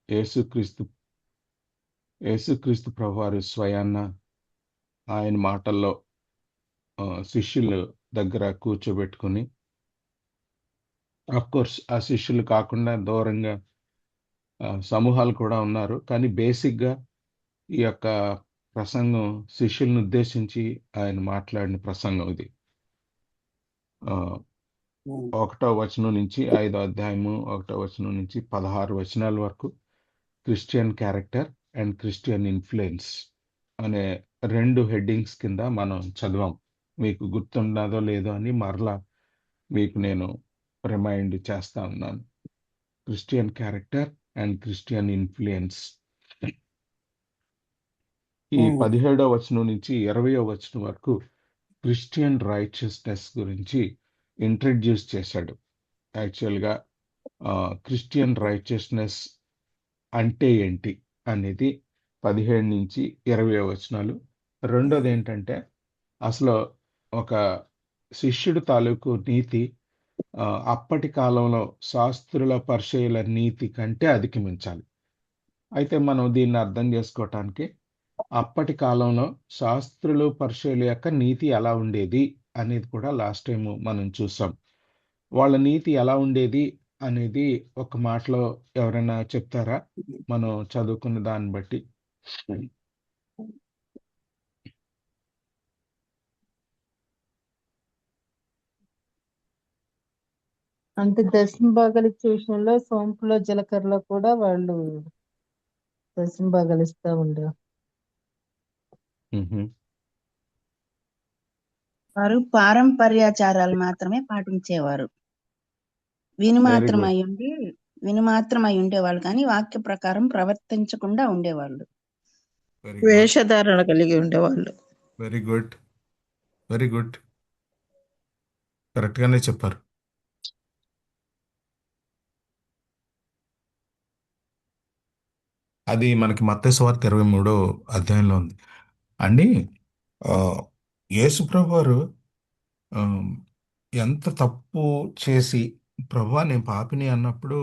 యేసుక్రీస్తు యేసుక్రీస్తు ప్రభువారు స్వయాన్న ఆయన మాటల్లో శిష్యులు దగ్గర కూర్చోబెట్టుకుని, కోర్స్ ఆ శిష్యులు కాకుండా దూరంగా సమూహాలు కూడా ఉన్నారు. కానీ బేసిక్‌గా ఈ యొక్క ప్రసంగం శిష్యులను ఉద్దేశించి ఆయన మాట్లాడిన ప్రసంగం ఇది. 1వ వచనం నుంచి 5వ అధ్యాయము 1వ వచనం నుంచి 16 వచనాల వరకు Christian character and Christian influence అనే 2 హెడ్డింగ్స్ కింద మనం చదివాం. మీకు గుర్తున్నదో లేదో అని మరలా మీకు నేను రిమైండ్ చేస్తా ఉన్నాను. Christian character and Christian influence. ఈ 17వ వచనం నుంచి 20వ వచనం వరకు క్రిస్టియన్ రైచియస్‌నెస్ గురించి ఇంట్రడ్యూస్ చేశాడు. యాక్చువల్‌గా క్రిస్టియన్ రైచియస్‌నెస్ అంటే ఏంటి అనేది 17 నుంచి 20 వచనాలు. రెండోదేంటంటే అసలు ఒక శిష్యుడి తాలూకు నీతి అప్పటి కాలంలో శాస్త్రుల పరిచయుల నీతి కంటే అధిగమించాలి. అయితే మనం దీన్ని అర్థం చేసుకోవటానికి అప్పటి కాలంలో శాస్త్రులు పరిచయుల యొక్క నీతి ఎలా ఉండేది అనేది కూడా లాస్ట్ టైం మనం చూసాం. వాళ్ళ నీతి ఎలా ఉండేది అనేది ఒక మాటలో ఎవరైనా చెప్తారా? మనం చదువుకున్న దాన్ని బట్టి. అంటే దశమ భాగాలు ఇచ్చే విషయంలో సోంపులో జీలకర్రలో కూడా వాళ్ళు దశమ భాగాలు ఇస్తా ఉండేవారు. వారు పారంపర్యాచారాలు మాత్రమే పాటించేవారు. విని వెరీ గుడ్. మాత్రమై ఉండేవాళ్ళు కానీ వాక్య ప్రకారం ప్రవర్తించకుండా ఉండేవాళ్ళు. Very good. వేషధారణ కలిగి ఉండేవాళ్ళు. Very good. Very good. కరెక్ట్‌గానే చెప్పారు. అది మనకి మత్తయి సువార్త 23వ అధ్యాయంలో ఉంది. అండి యేసు ప్రభువారు ఎంత తప్పు చేసి ప్రభువా నేను పాపిని అన్నప్పుడు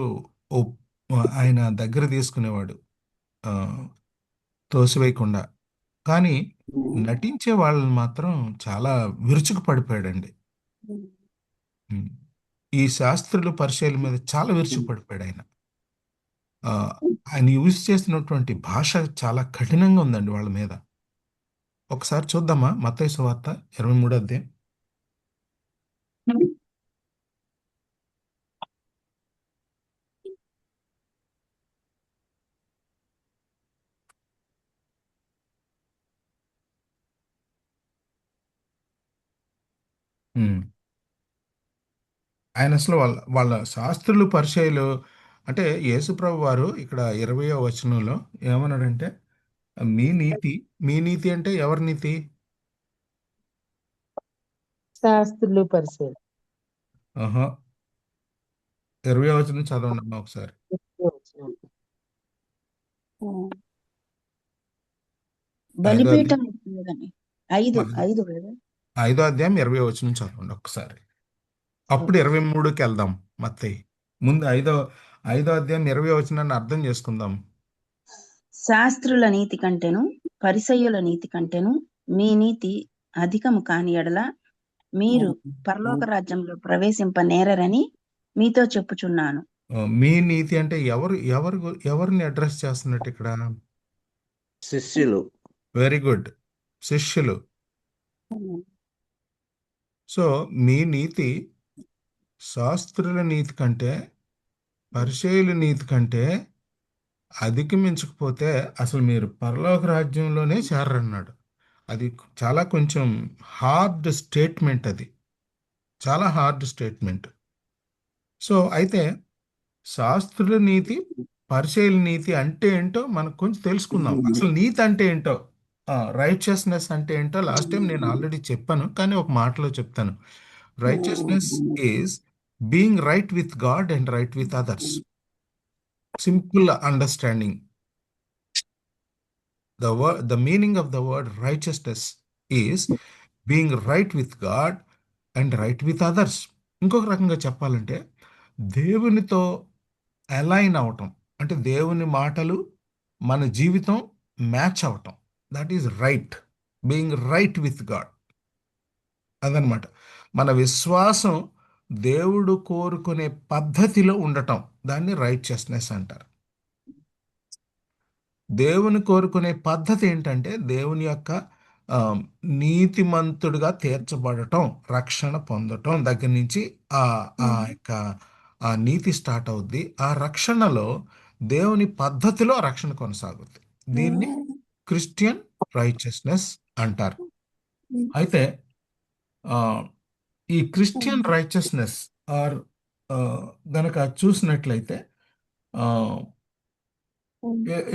ఆయన దగ్గర తీసుకునేవాడు తోసివేయకుండా. కానీ నటించే వాళ్ళని మాత్రం చాలా విరుచుకు పడిపోయాడండి. ఈ శాస్త్రులు పరిచయాల మీద చాలా విరుచుకు పడిపోయాడు ఆయన. ఆయన యూజ్ చేసినటువంటి భాష చాలా కఠినంగా ఉందండి వాళ్ళ మీద. ఒకసారి చూద్దామా మత్తయి సువార్త 23వ అధ్యాయం. ఆయన అసలు వాళ్ళ శాస్త్రులు పరిచయాలు అంటే యేసుప్రభు వారు ఇక్కడ 20వ వచనంలో ఏమన్నాడంటే మీ నీతి అంటే ఎవరి నీతి? శాస్త్రులు పరిచయాలు. 20వ వచనం చదవండి అమ్మా ఒకసారి. బలిపీఠం 5వ అధ్యాయం 20వ వచనం చదవండి ఒకసారి. అప్పుడు 23కి వెళ్దాం. మత్తయి ముందు 5వ అధ్యాయం 20వ వచనాన్ని అర్థం చేసుకుందాం. శాస్త్రుల నీతి కంటేను పరిసయ్యుల నీతి కంటేను మీ నీతి అధికము కాని ఎడల మీరు పరలోక రాజ్యంలో ప్రవేశింపనేరని మీతో చెప్పుచున్నాను. మీ నీతి అంటే ఎవరిని అడ్రస్ చేస్తున్నట్టు ఇక్కడ? శిష్యులు. Very good. శిష్యులు. సో మీ నీతి శాస్త్రుల నీతి కంటే పరిచయుల నీతి కంటే అధిగమించకపోతే అసలు మీరు పరలోక రాజ్యంలోనే చేరన్నాడు. అది చాలా కొంచెం హార్డ్ స్టేట్మెంట్. అది చాలా హార్డ్ స్టేట్మెంట్. సో అయితే శాస్త్రుల నీతి పరిచయుల నీతి అంటే ఏంటో మనకు కొంచెం తెలుసుకుందాం. అసలు నీతి అంటే ఏంటో, రైచియస్నెస్ అంటే ఏంటో లాస్ట్ టైం నేను ఆల్రెడీ చెప్పాను, కానీ ఒక మాటలో చెప్తాను. Righteousness is being right with God and right with others. Simple understanding. The meaning of the word righteousness is being right with God and right with others. ఇంకొక రకంగా చెప్పాలంటే దేవునితో అలైన్ అవటం, అంటే దేవుని మాటలు మన జీవితం మ్యాచ్ అవటం. That is right, being right with God. అదనమాట మన విశ్వాసం. దేవుడు కోరుకునే పద్ధతిలో ఉండటం, దాన్ని రైచియస్నెస్ అంటారు. దేవుని కోరుకునే పద్ధతి ఏంటంటే దేవుని యొక్క ఆ, నీతిమంతుడిగా తీర్చబడటం, రక్షణ పొందటం దగ్గర నుంచి ఆ ఆ యొక్క ఆ నీతి స్టార్ట్ అవుద్ది. ఆ రక్షణలో దేవుని పద్ధతిలో రక్షణ కొనసాగుద్ది. దీన్ని క్రిస్టియన్ రైచియస్నెస్ అంటారు. అయితే ఆ, ఈ క్రిస్టియన్ రైచియస్నెస్ ఆర్ గనక చూసినట్లయితే ఆ,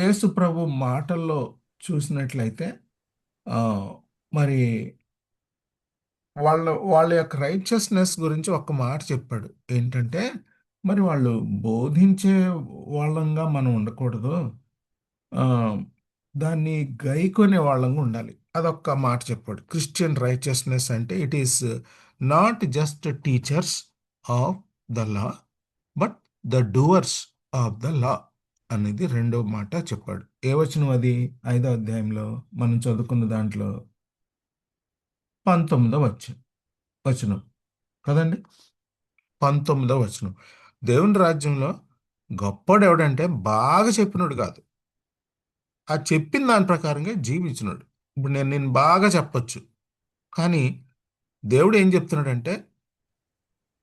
యేసు ప్రభు మాటల్లో చూసినట్లయితే ఆ, మరి వాళ్ళ యొక్క రైచియస్నెస్ గురించి ఒక మాట చెప్పాడు. ఏంటంటే మరి వాళ్ళు బోధించే వాళ్ళంగా మనం ఉండకూడదు, ఆ, దాన్ని గైకొనే వాళ్ళంగా ఉండాలి. అదొక్క మాట చెప్పాడు. క్రిస్టియన్ రైచియస్నెస్ అంటే it is not just teachers of the law but the doers of the law అనేది రెండో మాట చెప్పాడు. ఏ వచనం అది? 5వ అధ్యాయంలో మనం చదువుకున్న దాంట్లో 19వ వచనం కదండి. 19వ వచనం. దేవుని రాజ్యంలో గొప్పోడు ఎవడంటే బాగా చెప్పినోడు కాదు, ఆ చెప్పిన దాని ప్రకారంగా జీవించినోడు. ఇప్పుడు నేను బాగా చెప్పొచ్చు, కానీ దేవుడు ఏం చెప్తున్నాడంటే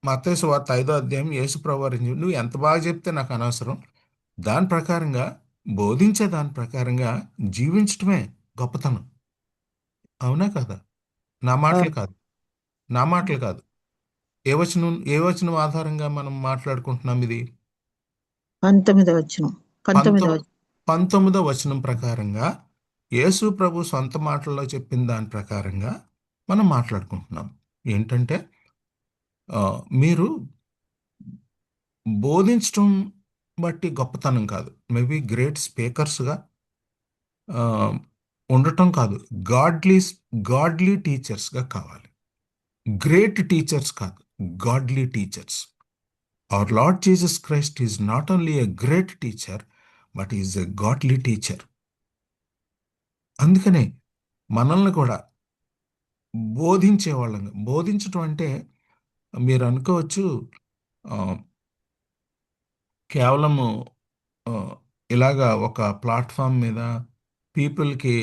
మత్తయి సువార్త 5వ అధ్యాయం యేసు ప్రభువారు నువ్వు ఎంత బాగా చెప్తే నాకు అనవసరం, దాని ప్రకారంగా బోధించే దాని ప్రకారంగా జీవించటమే గొప్పతనం. అవునా కదా? నా మాటలు కాదు, నా మాటలు కాదు. ఏ వచనం ఆధారంగా మనం మాట్లాడుకుంటున్నాం ఇది? 19వ వచనం. 19వ వచనం. 19వ వచనం ప్రకారంగా యేసు ప్రభు సొంత మాటల్లో చెప్పిన దాని ప్రకారంగా మనం మాట్లాడుకుంటున్నాం. ఏంటంటే మీరు బోధించటం బట్టి గొప్పతనం కాదు, మేబీ గ్రేట్ స్పీకర్స్గా ఉండటం కాదు, గాడ్లీ టీచర్స్గా కావాలి. గ్రేట్ టీచర్స్ కాదు, godly teachers. Our lord Jesus Christ is not only a great teacher but is a godly teacher. అందుకనే మనల్ని కూడా బోధించే వాళ్ళంగా, బోధించటం అంటే మీరు అనుకోవచ్చు ఆ, కేవలము ఆ, ఇలాగా ఒక ప్లాట్ఫామ్ మీద పీపుల్కి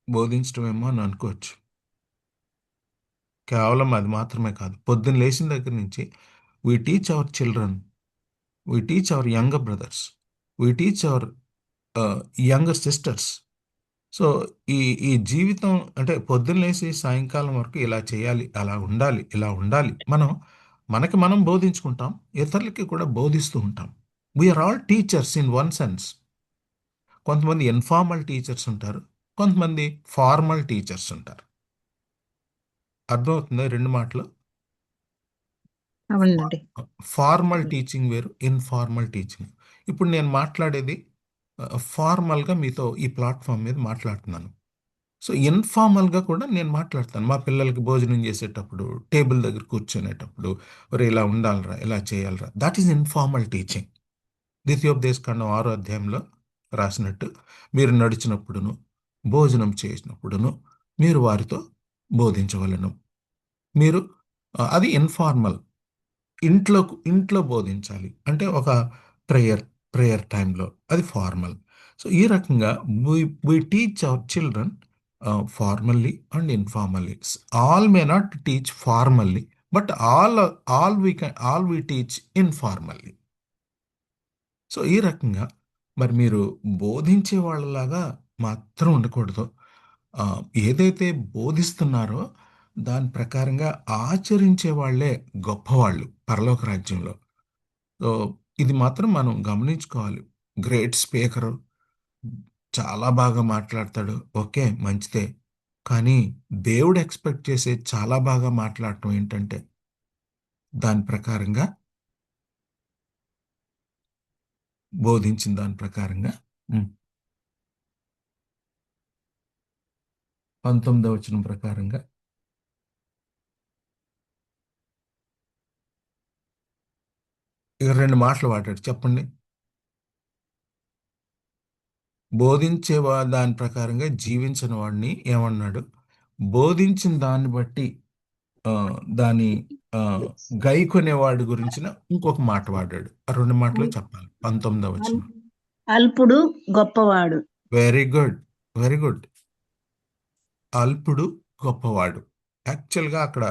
బోధించటమేమో అని అనుకోవచ్చు. కేవలం అది మాత్రమే కాదు. పొద్దున్న లేచిన దగ్గర నుంచి we teach our children, we teach hour younger brothers, we teach hour younger sisters. So ఈ ఈ జీవితం అంటే పొద్దున్న లేచి సాయంకాలం వరకు ఇలా చేయాలి, అలా ఉండాలి, ఇలా ఉండాలి. మనకి మనం బోధించుకుంటాం, ఇతరులకి కూడా బోధిస్తూ ఉంటాం. We are all teachers in one sense. కొంతమంది ఇన్ఫార్మల్ టీచర్స్ ఉంటారు, కొంతమంది ఫార్మల్ టీచర్స్ ఉంటారు. అర్థమవుతుంది రెండు మాటలు? అవునండి. ఫార్మల్ టీచింగ్ వేరు, ఇన్ఫార్మల్ టీచింగ్. ఇప్పుడు నేను మాట్లాడేది ఫార్మల్గా మీతో ఈ ప్లాట్ఫామ్ మీద మాట్లాడుతున్నాను. సో ఇన్ఫార్మల్గా కూడా నేను మాట్లాడతాను. మా పిల్లలకి భోజనం చేసేటప్పుడు, టేబుల్ దగ్గర కూర్చునేటప్పుడు, ఒరే ఇలా ఉండాలిరా, ఇలా చేయాలిరా. That is informal teaching. ద్వితీయోపదేశకాండం 6వ అధ్యాయంలో రాసినట్టు మీరు నడిచినప్పుడును, భోజనం చేసినప్పుడును మీరు వారితో బోధించవలను. మీరు అది ఇన్ఫార్మల్. ఇంట్లో బోధించాలి అంటే ఒక ప్రేయర్ టైంలో, అది ఫార్మల్. సో ఈ రకంగా we teach our children formally and informally. All may not teach formally but all we teach informally. So ఈ రకంగా మరి మీరు బోధించే వాళ్ళలాగా మాత్రం ఉండకూడదు. ఆ, ఏదైతే బోధిస్తున్నారో దాని ప్రకారంగా ఆచరించే వాళ్ళే గొప్పవాళ్ళు పరలోక రాజ్యంలో. సో ఇది మాత్రం మనం గమనించుకోవాలి. గ్రేట్ స్పీకరు, చాలా బాగా మాట్లాడతాడు, ఓకే మంచిదే. కానీ దేవుడు ఎక్స్పెక్ట్ చేసే చాలా బాగా మాట్లాడటం ఏంటంటే దాని ప్రకారంగా బోధించిన దాని ప్రకారంగా 19వ వచనం ప్రకారంగా ఇక రెండు మాటలు వాడాడు. చెప్పండి. బోధించే దాని ప్రకారంగా జీవించిన వాడిని ఏమన్నాడు? బోధించిన దాన్ని బట్టి దాని గైకొనేవాడి గురించిన ఇంకొక మాట వాడాడు. ఆ 2 మాటలు చెప్పాలి. 19వ వచనం. అల్పుడు గొప్పవాడు. Very good, very good. అల్పుడు గొప్పవాడు. యాక్చువల్గా అక్కడ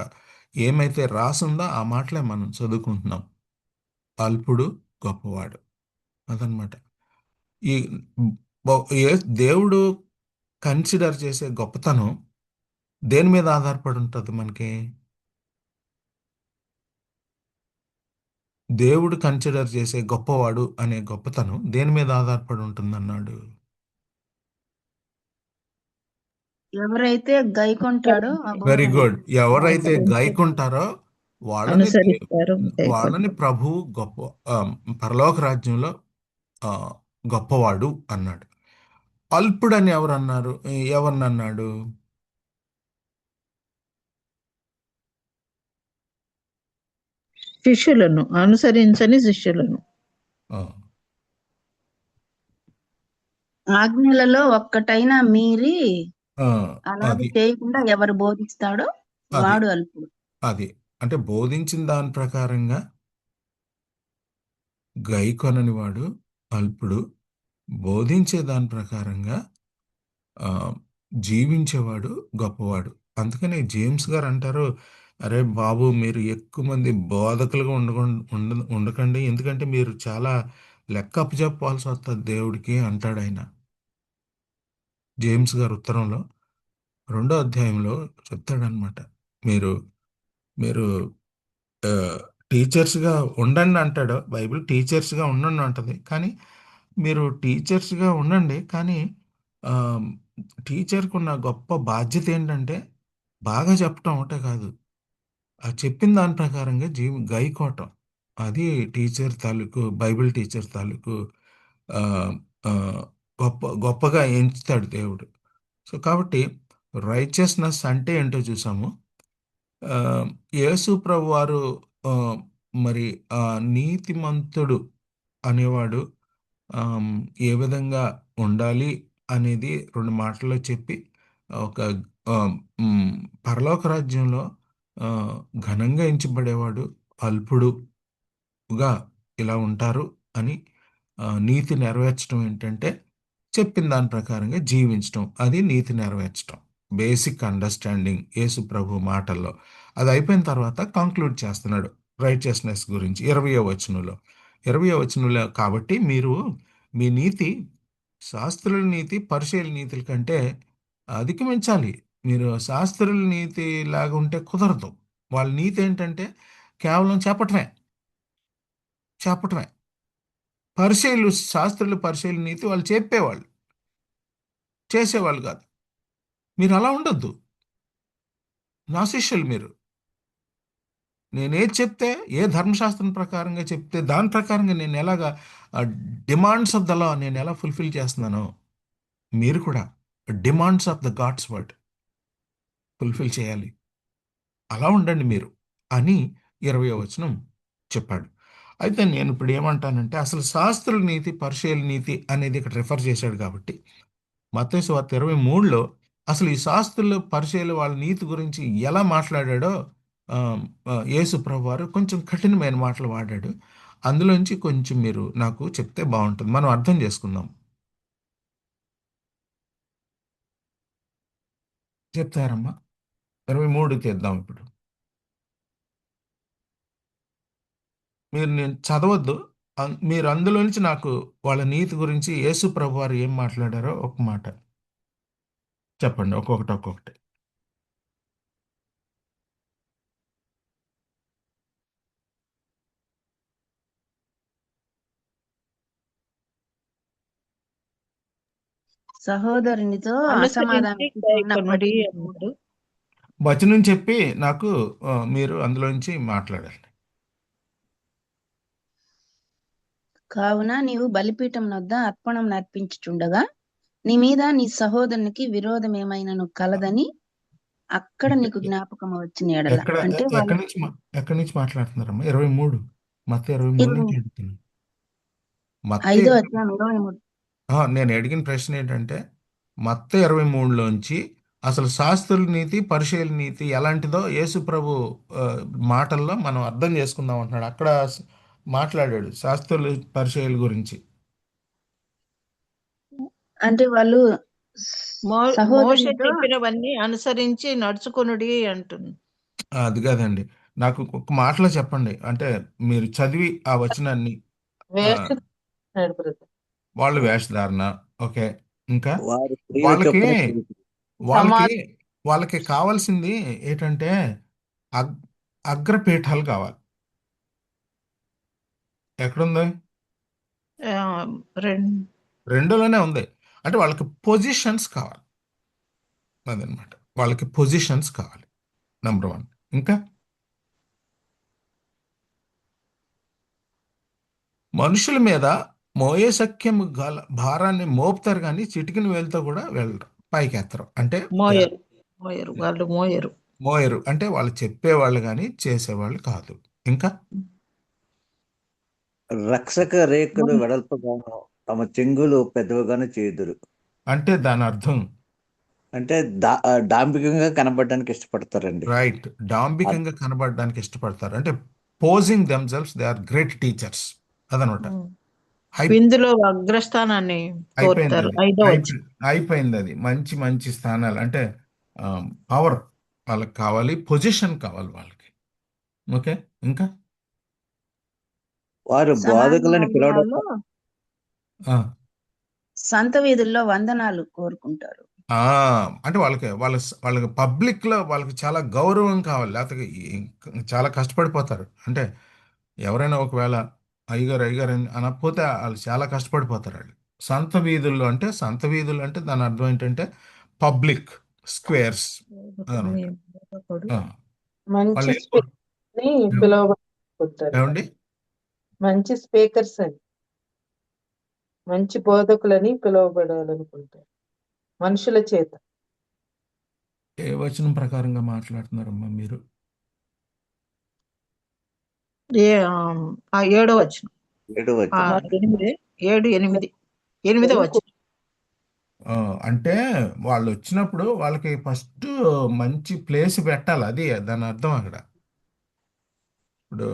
ఏమైతే రాసుందో ఆ మాటలే మనం చదువుకుంటున్నాం. అల్పుడు గొప్పవాడు, అదనమాట. ఈ దేవుడు కన్సిడర్ చేసే గొప్పతనం దేని మీద ఆధారపడి ఉంటుంది మనకి? దేవుడు కన్సిడర్ చేసే గొప్పవాడు అనే గొప్పతనం దేని మీద ఆధారపడి ఉంటుందన్నాడు? ఎవరైతే గైకొంటాడో ఆ వెరీ బోధని. గుడ్. ఎవరైతే గైకుంటారో వాళ్ళని అనుసరిస్తారు వాళ్ళని ప్రభు గొప్ప పరలోక రాజ్యంలో గొప్పవాడు అన్నాడు. అల్పుడని ఎవరన్నారు? ఎవరినన్నాడు? శిష్యులను, అనుసరించని శిష్యులను. ఆజ్ఞలలో ఒక్కటైనా మీరి అలాగే అది చేయకుండా ఎవరు బోధిస్తాడో అది వాడు అల్పుడు. అది అంటే బోధించిన దాని ప్రకారంగా గైకొనని వాడు అల్పుడు, బోధించే దాని ప్రకారంగా జీవించేవాడు గొప్పవాడు. అందుకని జేమ్స్ గారు అంటారు, అరే బాబు, మీరు ఎక్కువ మంది బోధకులుగా ఉండకండి, ఎందుకంటే మీరు చాలా లెక్క చెప్పాల్సి వస్తుంది దేవుడికి అంటాడు ఆయన. జేమ్స్ గారు ఉత్తరంలో 2వ అధ్యాయంలో చెప్తాడనమాట. మీరు మీరు టీచర్స్గా ఉండండి అంటాడు బైబిల్. టీచర్స్గా ఉండండి అంటది. కానీ మీరు టీచర్స్గా ఉండండి, కానీ టీచర్కి ఉన్న గొప్ప బాధ్యత ఏంటంటే బాగా చెప్పటం ఒకటే కాదు, ఆ చెప్పిన దాని ప్రకారంగా గైకోవటం. అది టీచర్ తాలూకు, బైబిల్ టీచర్ తాలూకు గొప్పగా ఎంచుతాడు దేవుడు. సో కాబట్టి రైచియస్నెస్ అంటే ఏంటో చూసాము. యేసు ప్రభు వారు మరి నీతిమంతుడు అనేవాడు ఏ విధంగా ఉండాలి అనేది 2 మాటల్లో చెప్పి ఒక పరలోక రాజ్యంలో ఘనంగా ఎంచబడేవాడు అల్పుడుగా ఇలా ఉంటారు అని నీతి నెరవేర్చడం ఏంటంటే చెప్పిన దాని ప్రకారంగా జీవించడం. అది నీతి నెరవేర్చడం, బేసిక్ అండర్స్టాండింగ్ యేసు ప్రభు మాటల్లో. అది అయిపోయిన తర్వాత కంక్లూడ్ చేస్తున్నాడు రైచియస్నెస్ గురించి 20వ వచనంలో. కాబట్టి మీరు మీ నీతి శాస్త్రుల నీతి, పరిసయ్యుల నీతుల కంటే అధిగమించాలి. మీరు శాస్త్రుల నీతి లాగా ఉంటే కుదరదు. వాళ్ళ నీతి ఏంటంటే కేవలం చెప్పటమే. శాస్త్రులు పరిసయ్యుల నీతి వాళ్ళు చెప్పేవాళ్ళు, చేసేవాళ్ళు కాదు. మీరు అలా ఉండొద్దు. నా శిష్యులు మీరు. నేనేది చెప్తే, ఏ ధర్మశాస్త్రం ప్రకారంగా చెప్తే దాని ప్రకారంగా నేను ఎలాగా డిమాండ్స్ ఆఫ్ ద లా నేను ఎలా ఫుల్ఫిల్ చేస్తున్నానో మీరు కూడా demands of the God's word fulfil చేయాలి. అలా ఉండండి మీరు అని 20వ వచనం చెప్పాడు. అయితే నేను ఇప్పుడు ఏమంటానంటే, అసలు శాస్త్రుల నీతి, పరిసయ్యుల నీతి అనేది ఇక్కడ రిఫర్ చేశాడు కాబట్టి మత్తయి సువార్త 23లో అసలు ఈ శాస్త్రులు, పరిసయ్యులు వాళ్ళ నీతి గురించి ఎలా మాట్లాడాడో యేసు ప్రభువారు కొంచెం కఠినమైన మాటలు వాడాడు. అందులోంచి కొంచెం మీరు నాకు చెప్తే బాగుంటుంది, మనం అర్థం చేసుకుందాం. చెప్తారమ్మా? 23 తీద్దాం ఇప్పుడు. నేను చదవద్దు, మీరు అందులో నుంచి నాకు వాళ్ళ నీతి గురించి యేసు ప్రభువారు ఏం మాట్లాడారో ఒక మాట చెప్పండి, ఒక్కొక్కటి. సహోదరునితో అనుసరించి అసమాధానం గైకొనుడి అన్నాడు. వచనం చెప్పి నాకు మీరు అందులోంచి మాట్లాడాలి. కావున నీవు బలిపీఠం వద్ద అర్పణం నర్పించుచుండగా నీ మీద నీ సహోదరునికి విరోధం ఏమైనను కలదని అక్కడ నీకు జ్ఞాపకం వచ్చిన ఎడల. అంటే ఎక్కడి నుంచి మాట్లాడుతున్నారమ్మా? 23 మత్తయి 23 నుంచి అడుగుతున్నాను. 5వ అధ్యాయం 23. నేను అడిగిన ప్రశ్న ఏంటంటే మత్తయి 23లోంచి అసలు శాస్త్రుల నీతి పరిచయుల నీతి ఎలాంటిదో యేసు ప్రభు ఆ, మాటల్లో మనం అర్థం చేసుకుందాం అంటున్నాడు. అక్కడ మాట్లాడాడు శాస్త్రుల పరిచయుల గురించి. అంటే వాళ్ళు మోషే సహోదరునితో చెప్పినవన్నీ అనుసరించి నడుచుకొనుడి అంటుంది. అది కాదండి, నాకు ఒక మాటలో చెప్పండి. అంటే మీరు చదివి ఆ వచనాన్ని ఆ, వేస్తున్నాడు బ్రదర్. వాళ్ళు వేషధారణ, ఓకే, ఇంకా వారు క్రియల వాళ్ళకి చొప్పున చేయుదురు. వాళ్ళకి సమాజం వాళ్ళకి కావాల్సింది ఏంటంటే అగ్ అగ్రపీఠాలు కావాలి. ఎక్కడుంది? ఆ, రెండు రెండులోనే ఉంది. అంటే వాళ్ళకి పొజిషన్స్ కావాలి. అదనమాట, వాళ్ళకి పొజిషన్స్ కావాలి. నెంబర్ 1. ఇంకా మనుషుల మీద మోయే సఖ్యము గల భారాన్ని మోపుతారు, కానీ చిటికిన వేలుతో కూడా వెళ్ళరు, పైకి ఎత్తరు. అంటే మోయరు వాళ్ళు మోయరు. మోయరు అంటే వాళ్ళు చెప్పేవాళ్ళు కానీ చేసేవాళ్ళు కాదు. ఇంకా రక్షక రేఖలు వెడల్పుగాను తమ చెంగులు పెద్దవిగాను చేయుదురు. అంటే దాని అర్థం అంటే డాంబికంగా కనబడడానికి ఇష్టపడతారండి. రైట్, డాంబికంగా కనబడడానికి ఇష్టపడతారు. అంటే posing themselves they are great teachers. అదనమాట. హై- విందులో అగ్రస్థానాన్ని అయిపోయింది కోరుతారు. అది 5వ వచనం. అయిపోయింది అది. మంచి మంచి స్థానాలు అంటే పవర్ వాళ్ళకి కావాలి, పొజిషన్ కావాలి వాళ్ళకి. ఓకే, ఇంకా వారు సమాజ బోధకులని పిలవడం మందిరాల్లో ఆ, సంత వీధుల్లో వందనాలు కోరుకుంటారు. ఆ, అంటే వాళ్ళకి పబ్లిక్ లో వాళ్ళకి చాలా గౌరవం కావాలి, లేకపోతే చాలా కష్టపడిపోతారు. అంటే ఎవరైనా ఒకవేళ అయ్యగారు అయ్యగారు అని అనకపోతే వాళ్ళు చాలా కష్టపడిపోతారు వాళ్ళు. సంత వీధులు అంటే దాని అర్థం ఏంటంటే పబ్లిక్ స్క్వేర్స్ మీ అనమాట. బోధకుడు వాళ్ళు మంచి ఏం స్పీకర్ అని పిలువబడుతుంటారు. ఏమండి? మంచి స్పీకర్స్ అని, మంచి బోధకులని పిలువబడాలనుకుంటారు మనుషుల చేత. ఏ వచనం ప్రకారంగా మాట్లాడుతున్నారమ్మా మీరు? 7వ వచనం. 7వ వచనం. 8వ వచనం. అంటే వాళ్ళు వచ్చినప్పుడు వాళ్ళకి ఫస్ట్ మంచి ప్లేస్ పెట్టాలి, అది దాని అర్థం అక్కడ. ఇప్పుడు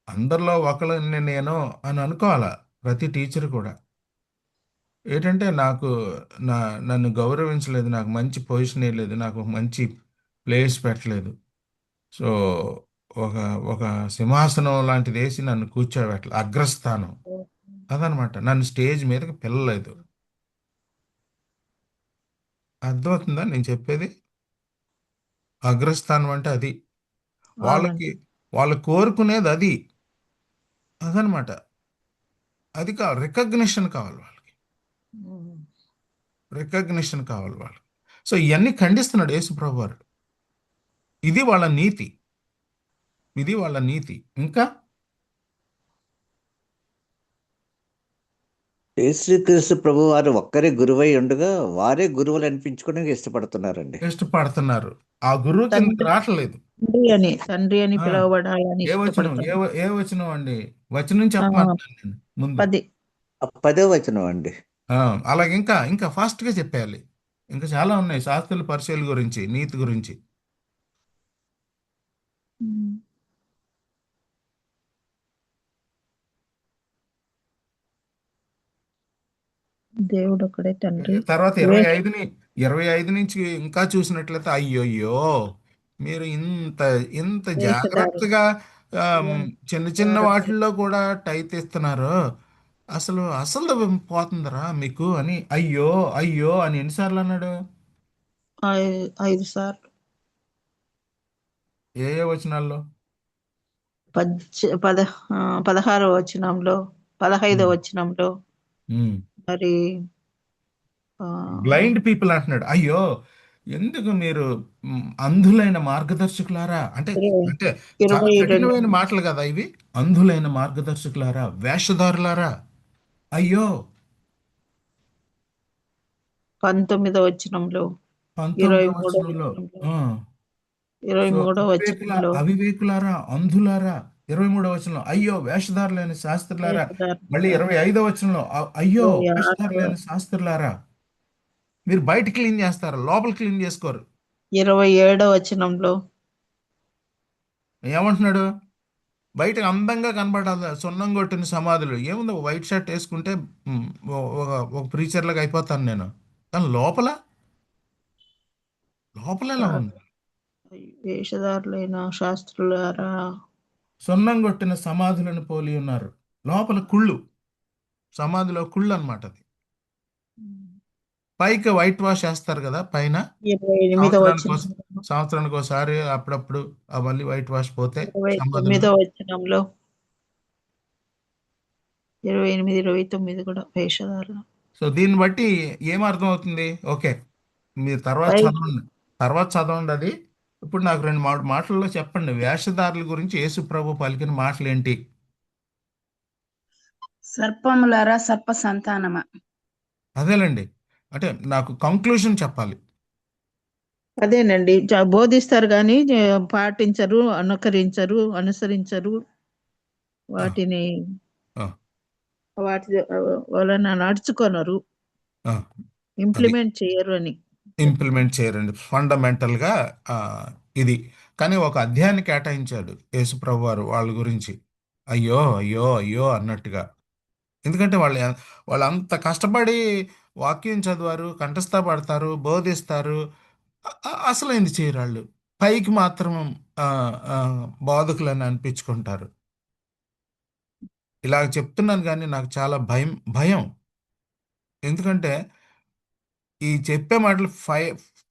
అందరిలో ఒకళ్ళని నేను అని అనుకోవాలా ప్రతి టీచర్ కూడా. ఏంటంటే నన్ను గౌరవించలేదు, నాకు మంచి పొజిషన్ లేదు, నాకు ఒక మంచి ప్లేస్ పెట్టలేదు. సో ఒక ఒక సింహాసనం లాంటిది వేసి నన్ను కూర్చోబెట్టలేదు, అగ్రస్థానం. అదనమాట, నన్ను స్టేజ్ మీదకి పిల్లలేదు. అర్థమవుతుందా నేను చెప్పేది? అగ్రస్థానం అంటే అది. వాళ్ళకి వాళ్ళు కోరుకునేది అది. అదనమాట. అది రికగ్నిషన్ కావాలి వాళ్ళకి, రికగ్నిషన్ కావాలి వాళ్ళకి. సో ఇవన్నీ ఖండిస్తున్నాడు యేసు ప్రభు వారు. ఇది వాళ్ళ నీతి, ఇది వాళ్ళ నీతి. ఇంకా యేసుక్రీస్తు ప్రభు వారు ఒక్కరే గురువై ఉండగా వారే గురువులు అనిపించుకోవడానికి ఇష్టపడుతున్నారండి. ఇష్టపడుతున్నారు. ఆ గురువు కిందకి రావట్లేదు. తండ్రి అని ఆ, పిలువబడాలని ఏ వచనం ఇష్టపడతారు. ఏ వచనం అండి? వచనం చెప్పమంటున్నాను నేను ముందు. 10. 10వ వచనం అండి. అలాగే ఇంకా ఇంకా ఫాస్ట్గా చెప్పేయాలి. ఇంకా చాలా ఉన్నాయి శాస్త్రుల పరిచయాల గురించి, నీతి గురించి. దేవుడు ఒక్కడే తండ్రి. తర్వాత 25 నుంచి ఇంకా చూసినట్లయితే అయ్యయ్యో, మీరు ఇంత ఇంత జాగ్రత్తగా చిన్న చిన్న వాటిల్లో కూడా టై తీస్తున్నారు, అసలు పోతుందరా మీకు అని అయ్యో అయ్యో అని ఎన్నిసార్లు అన్నాడు? 5 సార్లు. ఏ వచనాల్లో? 16వ వచనంలో, 15వ వచనంలో, మరి బ్లైండ్ పీపుల్ అంటున్నాడు. అయ్యో, ఎందుకు మీరు అంధులైన మార్గదర్శకులారా అంటే అంటే చాలా 22 కఠినమైన మాటలు కదా ఇవి. అంధులైన మార్గదర్శకులారా, వేషధారులారా, అయ్యో. 19వ వచనంలో, 19వ 23వ వచనంలో వచనంలో, 23వ వచనంలో, అవివేకులారా, అంధులారా, 23వ వచనంలో అయ్యో వేషధారులైన శాస్త్రులారా. మళ్ళీ వేషధారులారా. 25వ వచనంలో అయ్యో 26 వేషధారులైన శాస్త్రులారా, మీరు బయట క్లీన్ చేస్తారు, లోపల క్లీన్ చేసుకోరు. 27 వచనంలో ఏమంటున్నాడు? బయట అందంగా కనబడాలి సున్నం కొట్టిన సమాధులు, ఏముంది వైట్ షర్ట్ వేసుకుంటే ఒక ప్రీచర్ లాగా అయిపోతాను నేను, కానీ లోపల ఎలా ఉంది? వేషధారులైన శాస్త్రులారా. సున్నం కొట్టిన సమాధులను పోలి ఉన్నారు. లోపల కుళ్ళు, సమాధిలో కుళ్ళు అన్నమాట అది. పైకి వైట్ వాష్ చేస్తారు కదా పైన, 28వ సంవత్సరానికి ఒకసారి అప్పుడప్పుడు మళ్ళీ వైట్ వాష్ పోతే సమాధులు. 29వ వచనంలో 28, 29 కూడా వేషధారులు. సో దీన్ని బట్టి ఏం అర్థం అవుతుంది? ఓకే, మీరు తర్వాత చదవండి అది. ఇప్పుడు నాకు 2 మాటల్లో చెప్పండి, వేషధారుల గురించి యేసు ప్రభు పలికిన మాటలు ఏంటి? సర్పములారా, సర్ప సంతానమా. అదేలేండి, అంటే నాకు కంక్లూషన్ చెప్పాలి. అదేనండి, బోధిస్తారు కానీ పాటించరు, అనుసరించరు, వాటిని ఆ, వాటి వలన నడుచుకొనరు, ఆ, ఇంప్లిమెంట్ చేయరు అని. ఇంప్లిమెంట్ చేయరండి ఫండమెంటల్గా. ఇది కానీ ఒక అధ్యాయాన్ని కేటాయించాడు యేసు ప్రభు వారు వాళ్ళ గురించి, అయ్యో అయ్యో అయ్యో అన్నట్టుగా. ఎందుకంటే వాళ్ళు అంత కష్టపడి వాక్యం చదివారు, కంఠస్థ పడతారు, బోధిస్తారు, అసలు ఏంది చేయరు వాళ్ళు. పైకి మాత్రం ఆ, ఆ, బోధకులని అనిపించుకుంటారు. ఇలా చెప్తున్నాను కానీ నాకు చాలా భయం. ఎందుకంటే ఈ చెప్పే మాటలు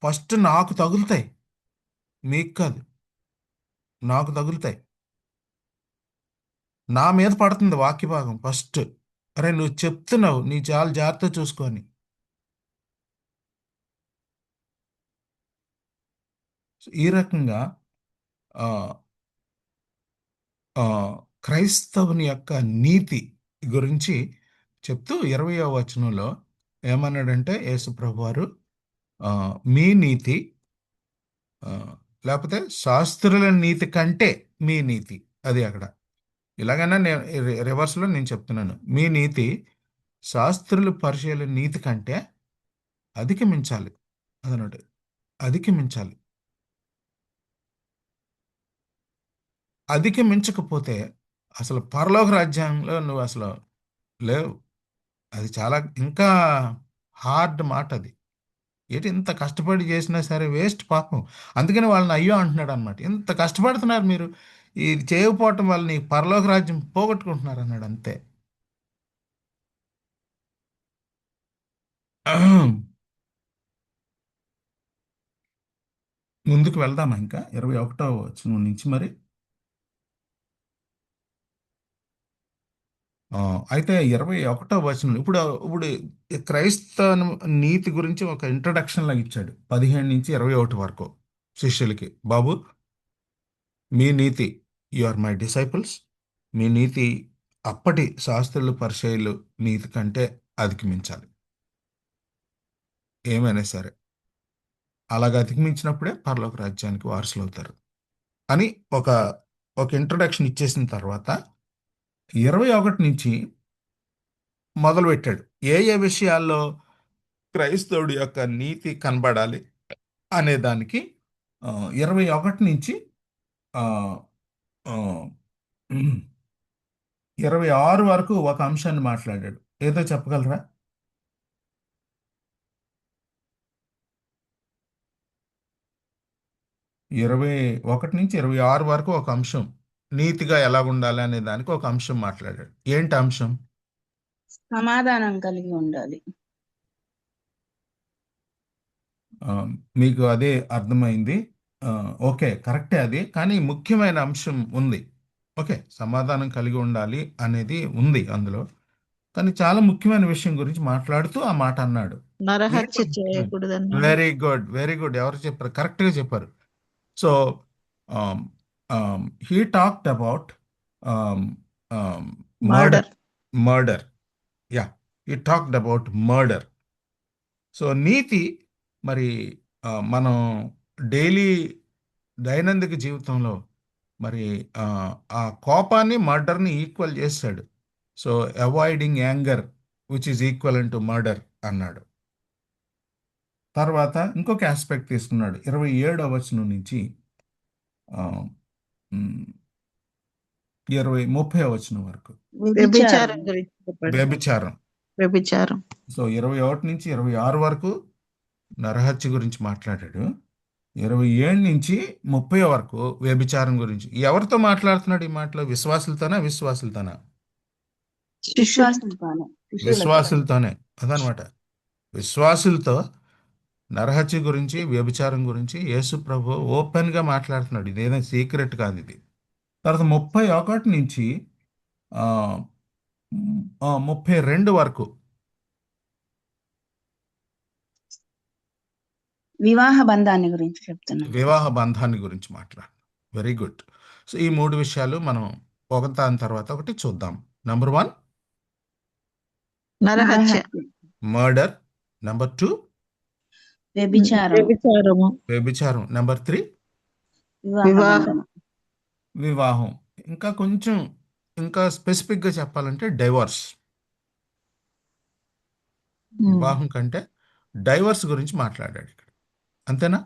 ఫస్ట్ నాకు తగులుతాయి, మీకు కాదు, నాకు తగులుతాయి. నా మీద పడుతుంది వాక్య భాగం ఫస్ట్. అరే నువ్వు చెప్తున్నావు, నీ చాలా జాగ్రత్త చూసుకొని. ఈ రకంగా ఆ, ఆ, క్రైస్తవుని యొక్క నీతి గురించి చెప్తూ 20వ వచనంలో ఏమన్నాడంటే యేసు ప్రభు వారు, మీ నీతి ఆ, లేకపోతే శాస్త్రుల నీతి కంటే మీ నీతి, అది అక్కడ. ఇలాగైనా నేను రివర్స్లో నేను చెప్తున్నాను, మీ నీతి శాస్త్రులు పరిచయాల నీతి కంటే అధిగమించాలి అదనమాట, అధిగమించాలి. అధిగమించకపోతే అసలు పరలోక రాజ్యంలో నువ్వు అసలు లేవు. అది చాలా ఇంకా హార్డ్ మాట అది. ఏంటి ఇంత కష్టపడి చేసినా సరే వేస్ట్ పాపం. అందుకని వాళ్ళని అయ్యో అంటున్నాడు అనమాట, ఇంత కష్టపడుతున్నారు మీరు, ఇది చేయకపోవటం వల్ల నీ పరలోక రాజ్యం పోగొట్టుకుంటున్నారు అన్నాడు, అంతే. ముందుకు వెళ్దామా ఇంకా 21వ వచనం నుంచి మరి. అయితే 21వ వచనం ఇప్పుడు ఇప్పుడు క్రైస్తవ నీతి గురించి ఒక ఇంట్రడక్షన్ లాగా ఇచ్చాడు 15 నుంచి 21 వరకు శిష్యులకి. బాబు, మీ నీతి, యు ఆర్ మై డిసైపుల్స్, మీ నీతి అప్పటి శాస్త్రులు పరిచయులు నీతి కంటే అధిగమించాలి, ఏమైనా సరే. అలాగ అధిగమించినప్పుడే పరలోక రాజ్యానికి వారసులు అవుతారు అని ఒక ఇంట్రడక్షన్ ఇచ్చేసిన తర్వాత 21 నుంచి మొదలుపెట్టాడు. ఏ ఏ విషయాల్లో క్రైస్తవుడి యొక్క నీతి కనబడాలి అనే దానికి 21 నుంచి ఆ, ఆ, 26 వరకు ఒక అంశాన్ని మాట్లాడాడు. ఏదో చెప్పగలరా? 21 నుంచి 26 వరకు ఒక అంశం, నీతిగా ఎలా ఉండాలి అనే దానికి ఒక అంశం మాట్లాడాడు. ఏంటి అంశం? సమాధానం కలిగి ఉండాలి. మీకు అదే అర్థమైంది. ఓకే, కరెక్టే అది, కానీ ముఖ్యమైన అంశం ఉంది. ఓకే, సమాధానం కలిగి ఉండాలి అనేది ఉంది అందులో, కానీ చాలా ముఖ్యమైన విషయం గురించి మాట్లాడుతూ ఆ మాట అన్నాడు. నరహత్య చేయకూడదన్నాడు. Very good, very good. ఎవరు చెప్పారు? కరెక్ట్గా చెప్పారు. So he talked about murder. Murder, yeah, he talked about murder. So నీతి మరి మనం డైలీ దైనందిక జీవితంలో మరి ఆ, ఆ కోపాన్ని మర్డర్ని ఈక్వల్ చేశాడు. So avoiding anger which is equal to murder అన్నాడు. తర్వాత ఇంకొక ఆస్పెక్ట్ తీసుకున్నాడు 27వ వచనం నుంచి ఆ, ఉమ్, 30వ వచనం వరకు. వ్యభిచారం గురించి చెప్పండి. వ్యభిచారం. వ్యభిచారం. సో 21 నుంచి 26 వరకు నరహత్య గురించి మాట్లాడాడు. 27 నుంచి 30 వరకు వ్యభిచారం గురించి. ఎవరితో మాట్లాడుతున్నాడు ఈ మాటలో? విశ్వాసులతోనా అవిశ్వాసులతోనా? విశ్వాసంతోనే, శిష్యులతో. విశ్వాసులతోనే. అదనమాట. విశ్వాసులతో నరహత్య గురించి, వ్యభిచారం గురించి యేసు ప్రభు ఓపెన్గా మాట్లాడుతున్నాడు. ఇదేదో సీక్రెట్ కాదు ఇది. తర్వాత 31 నుంచి 32 వరకు వివాహ బంధాన్ని గురించి చెప్తున్నాను. వివాహ బంధాన్ని గురించి మాట్లాడు. Very good. సో ఈ 3 విషయాలు మనం ఒకదాని తర్వాత ఒకటి చూద్దాం. నెంబర్ 1 నరహత్య, మర్డర్. నెంబర్ 2 వ్యభిచారం, వ్యభిచారము, వ్యభిచారం. నెంబర్ 3 వివాహ వివాహం. బంధం. వివాహం. ఇంకా కొంచెం ఇంకా స్పెసిఫిక్గా చెప్పాలంటే డైవర్స్. వివాహం కంటే డైవర్స్ గురించి మాట్లాడాడు ఇక్కడ. అంతేనా?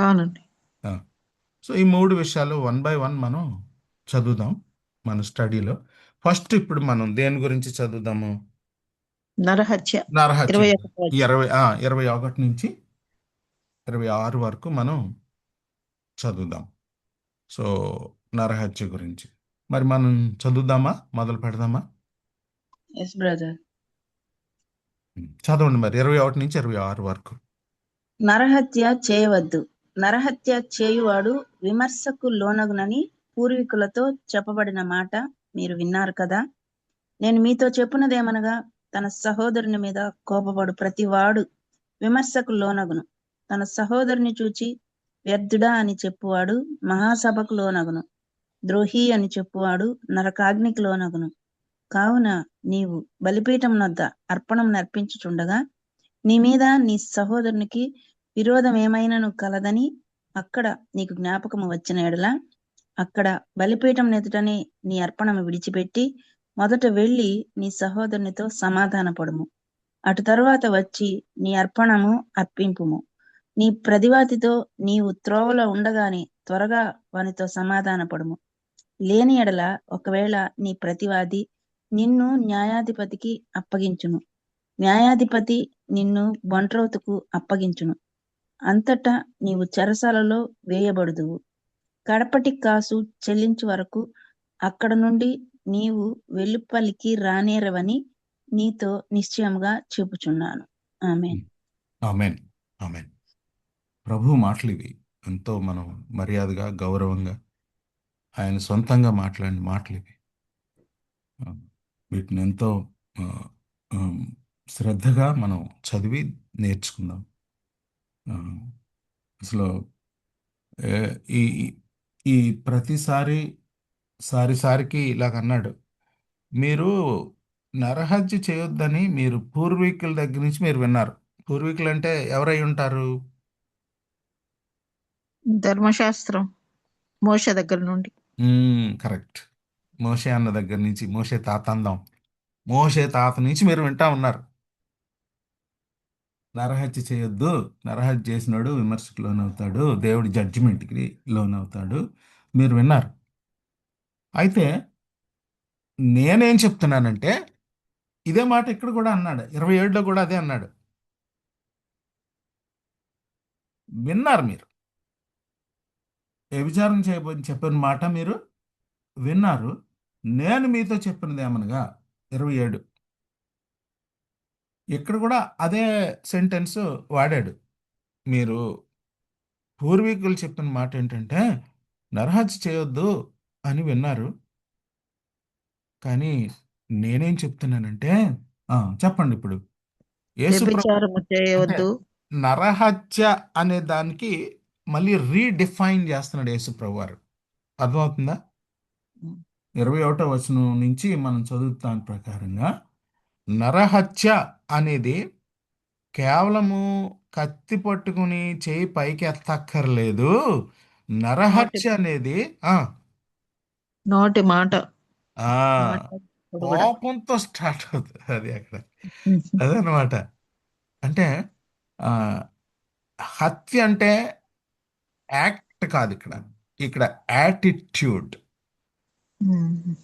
అవునండి. సో ఈ 3 విషయాలు 1 by 1 మనం చదువుదాం మన స్టడీలో. ఫస్ట్ ఇప్పుడు మనం దేని గురించి చదువుదాము? నరహత్య నరహత్య. 21. 21 నుంచి 26 వరకు మనం చదువుదాం. సో నరహత్య గురించి మరి మనం చదువుదామా? మొదలు పెడదామా? Yes brother. చదవండి మరి 21 నుంచి 26 వరకు. నరహత్య చేయవద్దు. నరహత్య చేయువాడు విమర్శకు లోనగునని పూర్వీకులతో చెప్పబడిన మాట మీరు విన్నారు కదా. నేను మీతో చెప్పున్నదేమనగా, తన సహోదరుని మీద కోపపడు ప్రతివాడు విమర్శకు లోనగును. తన సహోదరుని చూచి వ్యర్థుడా అని చెప్పువాడు మహాసభకు లోనగును. ద్రోహి అని చెప్పువాడు నరకాగ్నికి లోనగును. కావున నీవు బలిపీఠం వద్ద అర్పణం నర్పించుచుండగా నీ మీద నీ సహోదరునికి విరోధం ఏమైనను కలదని అక్కడ నీకు జ్ఞాపకము వచ్చిన ఎడల అక్కడ బలిపీఠం ఎదుటనే నీ అర్పణము విడిచిపెట్టి మొదట వెళ్ళి నీ సహోదరునితో సమాధానపడుము. అటు తరువాత వచ్చి నీ అర్పణము అర్పింపుము. నీ ప్రతివాదితో నీవు త్రోవలో ఉండగానే త్వరగా వానితో సమాధానపడుము. లేని ఎడల ఒకవేళ నీ ప్రతివాది నిన్ను న్యాయాధిపతికి అప్పగించును, న్యాయాధిపతి నిన్ను బంట్రోతుకు అప్పగించును. అంతటా నీవు చెరసాలలో వేయబడుదువు. కడపటి కాసు చెల్లించు వరకు అక్కడ నుండి నీవు వెలుపలికి రానేరవని నీతో నిశ్చయముగా చెప్పుచున్నాను. ఆమేన్. ఆమేన్. ఆమేన్. ప్రభు మాటలు ఇవి. ఎంతో మనం మర్యాదగా, గౌరవంగా ఆయన సొంతంగా మాట్లాడిన మాటలు ఇవి. వీటిని ఎంతో శ్రద్ధగా మనం చదివి నేర్చుకుందాం. అసలు ఈ ఈ సారికి ఇలాగ అన్నాడు, మీరు నరహత్య చేయొద్దని మీరు పూర్వీకుల దగ్గర నుంచి మీరు విన్నారు. పూర్వీకులు అంటే ఎవరై ఉంటారు? ధర్మశాస్త్రం మోషే దగ్గర నుండి. కరెక్ట్. మోషే అన్న దగ్గర నుంచి, మోషే తాత అందాం, మోషే తాత నుంచి మీరు వింటా ఉన్నారు. నరహత్య చేయొద్దు, నరహత్య చేసినాడు విమర్శకు లోనవుతాడు, దేవుడి జడ్జిమెంట్కి లోనవుతాడు, మీరు విన్నారు. అయితే నేనేం చెప్తున్నానంటే ఇదే మాట ఇక్కడ కూడా అన్నాడు, 27లో కూడా అదే అన్నాడు. విన్నారు మీరు. వ్యభిచారం చేయబోని చెప్పిన మాట మీరు విన్నారు. నేను మీతో చెప్పినది ఏమనగా 27 ఇక్కడ కూడా అదే సెంటెన్స్ వాడాడు. మీరు పూర్వీకులు చెప్పిన మాట ఏంటంటే నరహత్య చేయొద్దు అని విన్నారు, కానీ నేనేం చెప్తున్నానంటే చెప్పండి ఇప్పుడు. వ్యభిచారము చేయవద్దు. నరహత్య అనే దానికి మళ్ళీ రీడిఫైన్ చేస్తున్నాడు యేసుప్రభు వారు. అర్థమవుతుందా? 21వ వచనం నుంచి మనం చదువుతాం ప్రకారంగా నరహత్య అనేది కేవలము కత్తి పట్టుకుని చేయి పైకి ఎత్తక్కర్లేదు, నరహత్య అనేది ఆ నోటి మాట ఆ మాట్లాడేటప్పుడు కూడా. కోపంతో స్టార్ట్ అవుతుంది అది అక్కడ. అదనమాట. అంటే ఆ హత్య అంటే యాక్ట్ కాదు ఇక్కడ. ఇక్కడ యాటిట్యూడ్. ఉమ్.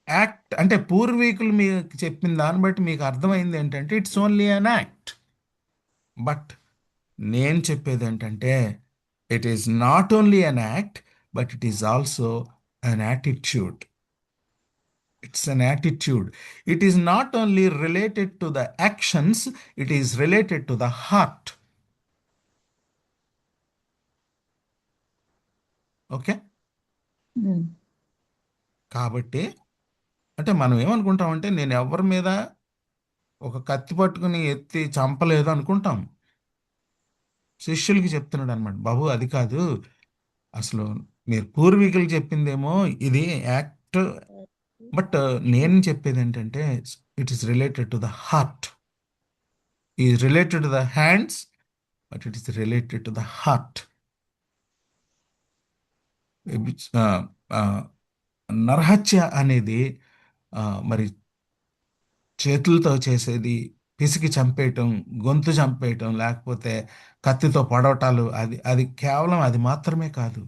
యాక్ట్ అంటే పూర్వీకులు మీకు చెప్పిన దాన్ని బట్టి మీకు అర్థమైంది ఏంటంటే it's only an act. But నేను చెప్పేది ఏంటంటే it is not only an act but it is also an attitude. It's an attitude. It is not only related to the actions, it is related to the heart. Okay. Um. కాబట్టి అంటే మనం ఏమనుకుంటామంటే నేను ఎవరి మీద ఒక కత్తి పట్టుకుని ఎత్తి చంపలేదు అనుకుంటాం. శిష్యులకి చెప్తున్నాడు అనమాట, బాబు అది కాదు, అసలు మీరు పూర్వీకులు చెప్పిందేమో ఇది యాక్ట్, బట్ నేను చెప్పేది ఏంటంటే it is related to the heart. Is related to the hands but it is related to the heart. నరహత్య అనేది మరి చేతులతో చేసేది, పిసికి చంపేయటం, గొంతు చంపేయటం, లేకపోతే కత్తితో పొడవటాలు, అది అది కేవలం అది మాత్రమే కాదు.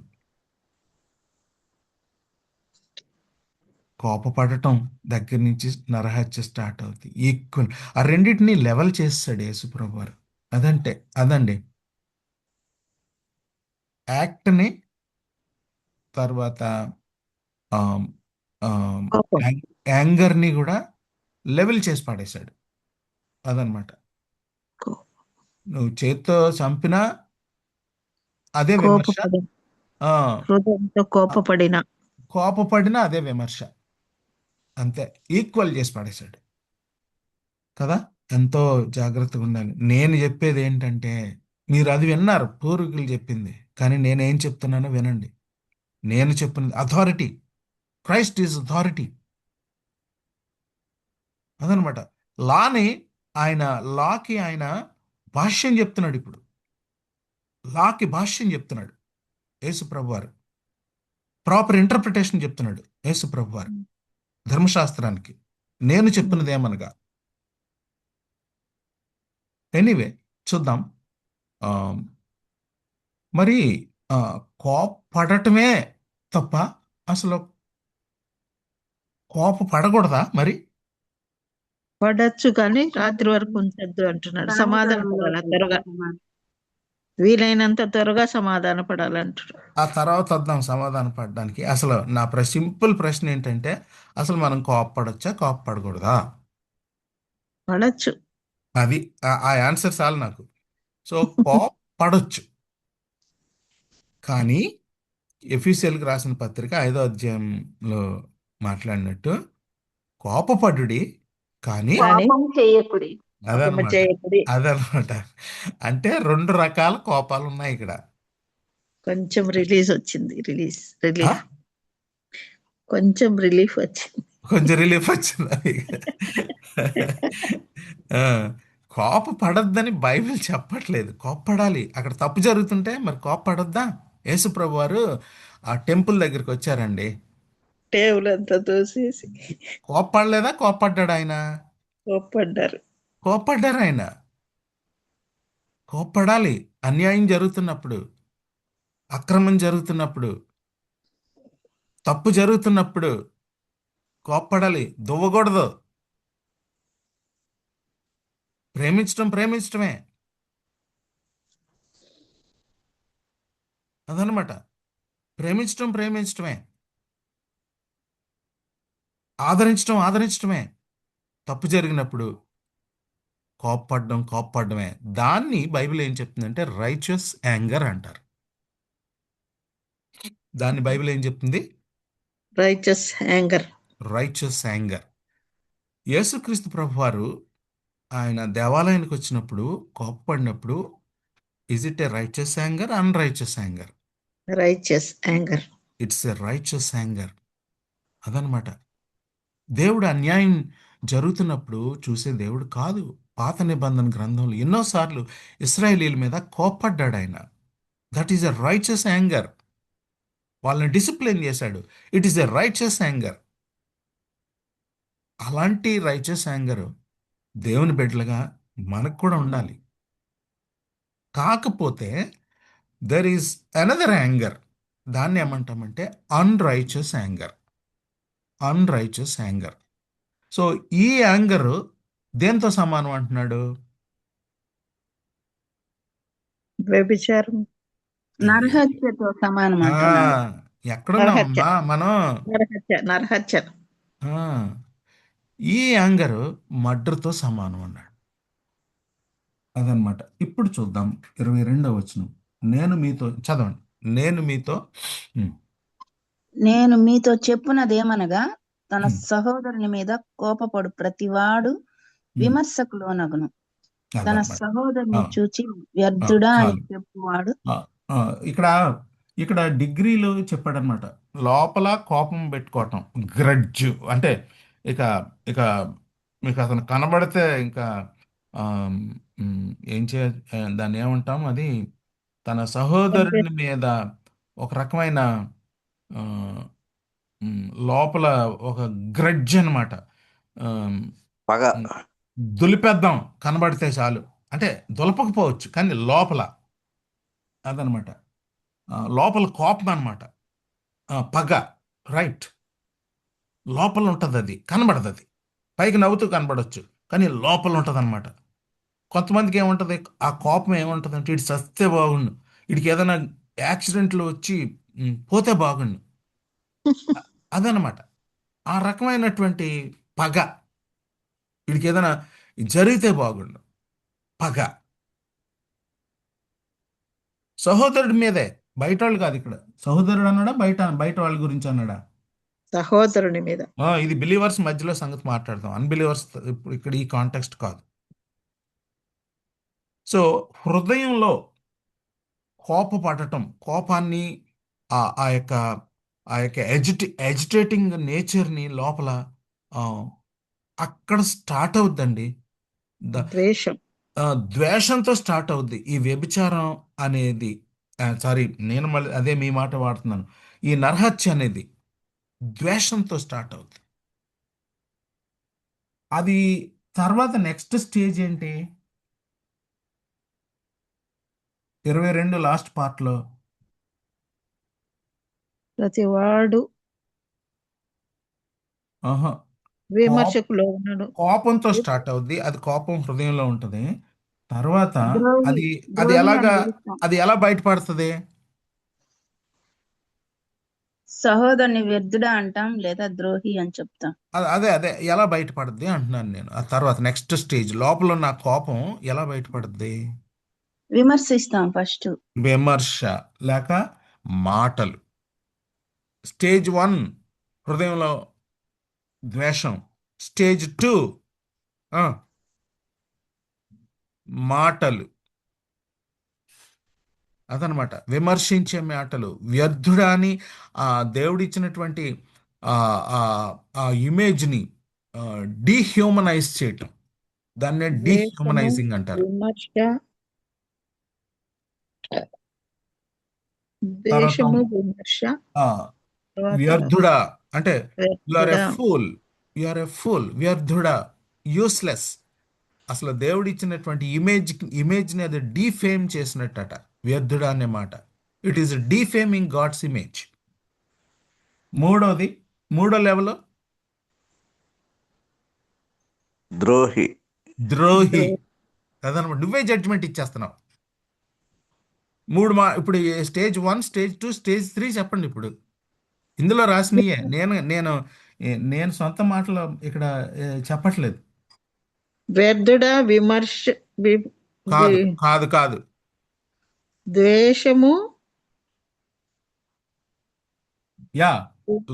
కోపపడటం దగ్గర నుంచి నరహత్య స్టార్ట్ అవుతుంది. ఈక్వల్ ఆ రెండింటినీ లెవెల్ చేస్తాడు యేసుప్రభు వారు. అదండి యాక్ట్ని. తర్వాత కోపం. యాంగర్ని కూడా లెవెల్ చేసి పడేశాడు. అదనమాట. కో- నువ్వు చేత్తో చంపినా అదే విమర్శ, కోపపడి ఆ, హృదయంతో కోపపడిన కోపపడినా అదే విమర్శ. అంతే, ఈక్వల్ చేసి పడేశాడు కదా. ఎంతో జాగ్రత్తగా ఉండాలి. నేను చెప్పేది ఏంటంటే మీరు అది విన్నారు పూర్వీకులు చెప్పింది, కానీ నేనేం చెప్తున్నానో వినండి. నేను చెప్పినది అథారిటీ. Christ is authority. అదనమాట. లాకి ఆయన భాష్యం చెప్తున్నాడు. ఇప్పుడు లాకి భాష్యం చెప్తున్నాడు యేసు ప్రభువారు. ప్రాపర్ ఇంటర్ప్రిటేషన్ చెప్తున్నాడు యేసు ప్రభువారు ధర్మశాస్త్రానికి. నేను చెప్పినది ఏమనగా, ఎనీవే చూద్దాం. ఆ, మరి కోపడటమే తప్ప అసలు పడకూడదా? మరి పడచ్చు, కానీ రాత్రి వరకు ఉంచద్దు అంటున్నాడు. సమాధాన పడాలి త్వరగా, వీలైనంత త్వరగా సమాధాన పడాలంటాడు. ఆ తర్వాత వద్దాం సమాధానం పడడానికి. అసలు నా సింపుల్ ప్రశ్న ఏంటంటే అసలు మనం కోపపడొచ్చా, కోపపడకూడదా? పడచ్చు. అది ఆ ఆన్సర్ చాలు నాకు. సో కోపడొచ్చు, కానీ ఎఫీసీయులకు రాసిన పత్రిక 5వ అధ్యాయంలో మాట్లాడినట్టు కోపపడుడి కానీ కానీ చేయకుడి. కోపము అదనమాట. చేయకుడి. అదనమాట. అంటే 2 రకాల కోపాలు ఉన్నాయి ఇక్కడ. కొంచెం రిలీజ్ వచ్చింది. ఆ? రిలీఫ్ కొంచెం రిలీఫ్ వచ్చింది. కొంచెం రిలీఫ్ వచ్చింది. ఆ, కోపపడొద్దని బైబిల్ చెప్పట్లేదు, కోపపడాలి. అక్కడ తప్పు జరుగుతుంటే మరి కోపపడొద్దా? యేసు ప్రభు వారు ఆ టెంపుల్ దగ్గరికి వచ్చారండి, టేబుల్ అంతా తోసేసి కోపపడలేదా? కోపడ్డాడు ఆయన. కోప్పడ్డారు. కోపడ్డారు ఆయన. కోపపడాలి. అన్యాయం జరుగుతున్నప్పుడు, అక్రమం జరుగుతున్నప్పుడు, తప్పు జరుగుతున్నప్పుడు కోపపడాలి, దువ్వకూడదు. ప్రేమించడమే. అదనమాట. ప్రేమించడమే. ఆదరించడమే. తప్పు జరిగినప్పుడు కోపపడమే. దాన్ని బైబిల్ ఏం చెప్తుందంటే రైచియస్ యాంగర్ అంటారు. దాన్ని బైబిల్ ఏం చెప్తుంది? Righteous anger. Righteous anger. యేసుక్రీస్తు ప్రభువారు ఆయన దేవాలయానికి వచ్చినప్పుడు కోపపడినప్పుడు is it a righteous anger, unrighteous anger? Righteous anger. It's a righteous anger. అదనమాట. దేవుడు అన్యాయం జరుగుతున్నప్పుడు చూసే దేవుడు కాదు. పాత నిబంధన గ్రంథంలో ఎన్నోసార్లు ఇశ్రాయేలీల మీద కోపడ్డాడు ఆయన. That is a righteous anger. వాళ్ళని డిసిప్లిన్ చేశాడు. It is a righteous anger. అలాంటి రైచస్ యాంగర్ దేవుని బిడ్డలుగా మనకు కూడా ఉండాలి. కాకపోతే దెర్ ఈస్ అనదర్ యాంగర్. దాన్ని ఏమంటామంటే అన్రైచస్ యాంగర్. అన్రైచస్ యాంగర్. సో ఈ యాంగర్ దేంతో సమానం అంటున్నాడు? వ్యభిచారం, నరహత్యతో సమానం ఆ, అంటున్నాడు. ఎక్కడున్నామమ్మా మనం? నరహత్య. ఆ, ఈ యాంగర్ మర్డర్తో సమానం అన్నాడు. అదనమాట. ఇప్పుడు చూద్దాం 22వ వచనం. నేను మీతో చదవండి. నేను మీతో చెప్పునదేమనగా తన హ్మ్. సహోదరుని మీద కోపపడు ప్రతివాడు విమర్శకు లోనగును. తన అదనమాట. సహోదరుని ఆ, చూచి వ్యర్థుడా అని చాలు. చెప్పువాడు. ఆ, ఆ, ఇక్కడ డిగ్రీలు చెప్పాడనమాట. లోపల కోపం పెట్టుకోవటం, గ్రడ్జ్ అంటే ఇక ఇక మీకు అతను కనబడితే ఇంకా ఆమ్, ఏం చే దాన్ని ఏమంటాం, అది తన సహోదరుని మీద ఒక రకమైన ఆ, లోపల ఒక గ్రడ్జ్ అనమాట. పగ. దులిపేద్దాం కనబడితే చాలు. అంటే దులపకపోవచ్చు కానీ లోపల అదనమాట. లోపల కోపం అనమాట. పగ, రైట్. లోపల ఉంటుంది, అది కనబడదు. అది పైకి నవ్వుతూ కనబడవచ్చు కానీ లోపల ఉంటుంది అనమాట. కొంతమందికి ఏముంటుంది, ఆ కోపం ఏముంటుంది అంటే ఇటు చస్తే బాగుండు, ఇడికి ఏదైనా యాక్సిడెంట్లు వచ్చి పోతే బాగుండు, అదనమాట. ఆ రకమైనటువంటి పగ, వీడికి ఏదైనా జరిగితే బాగుండు, పగ. సహోదరుడి మీదే, బయట వాళ్ళు కాదు. ఇక్కడ సహోదరుడు అన్నాడా, బయట వాళ్ళ గురించి అన్నాడా? సహోదరుని మీద. ఇది బిలీవర్స్ మధ్యలో సంగతి మాట్లాడతాం. అన్బిలీవర్స్ ఇప్పుడు ఇక్కడ ఈ కాంటెక్స్ట్ కాదు. సో హృదయంలో కోపపడటం, కోపాన్ని ఆ యొక్క ఎజిటేటింగ్ నేచర్ని లోపల అక్కడ స్టార్ట్ అవుద్దండి. ద్వేషం, ద్వేషంతో స్టార్ట్ అవుద్ది ఈ వ్యభిచారం అనేది. సారీ, నేను మళ్ళీ అదే మీ మాట వాడుతున్నాను. ఈ నరహత్య అనేది ద్వేషంతో స్టార్ట్ అవుద్ది. అది తర్వాత నెక్స్ట్ స్టేజ్ ఏంటి? 22 లాస్ట్ పార్ట్లో ప్రతివాడు విమర్శకులో ఉన్నాడు. కోపంతో స్టార్ట్ అవుద్ది. అది కోపం హృదయంలో ఉంటుంది. తర్వాత అది ద్రోహి ఎలాగా, అని పిలుస్తాం. అది ఎలా బయటపడుతుంది? సహోదరుని వ్యర్థుడా అంటాం లేదా ద్రోహి అని చెప్తాం. అదే ఎలా బయటపడుద్ది అంటున్నాను నేను. ఆ తర్వాత నెక్స్ట్ స్టేజ్, లోపల ఉన్న కోపం ఎలా బయటపడుద్ది? విమర్శిస్తాం ఫస్ట్. విమర్శ లేక మాటలు. స్టేజ్ 1 హృదయంలో ద్వేషం. స్టేజ్ 2 మాటలు. అదనమాట, విమర్శించే మాటలు. వ్యర్థుడా అని దేవుడిచ్చినటువంటి ఆ ఇమేజ్ని డీహ్యూమనైజ్ చేయటం, దాన్నే డీహ్యూమనైజింగ్ అంటారు. ద్వేషము, విమర్శ. వ్యర్థుడా అంటే యు ఆర్ ఎ ఫూల్, వ్యర్థుడా, యూస్లెస్. అసలు దేవుడు ఇచ్చినటువంటి ఇమేజ్ని అది డీఫేమ్ చేసినట్టట, వ్యర్థుడా అనే మాట. It is defaming God's image. మూడో లెవెల్ ద్రోహి. అదనమాట, నువ్వే జడ్జిమెంట్ ఇచ్చేస్తున్నావు. ఇప్పుడు స్టేజ్ 1, స్టేజ్ 2, స్టేజ్ 3 చెప్పండి. ఇప్పుడు ఇందులో రాసినయే, నేను సొంత మాటలు ఇక్కడ చెప్పట్లేదు. వ్యర్థుడా, విమర్శ, కాదు. ద్వేషము,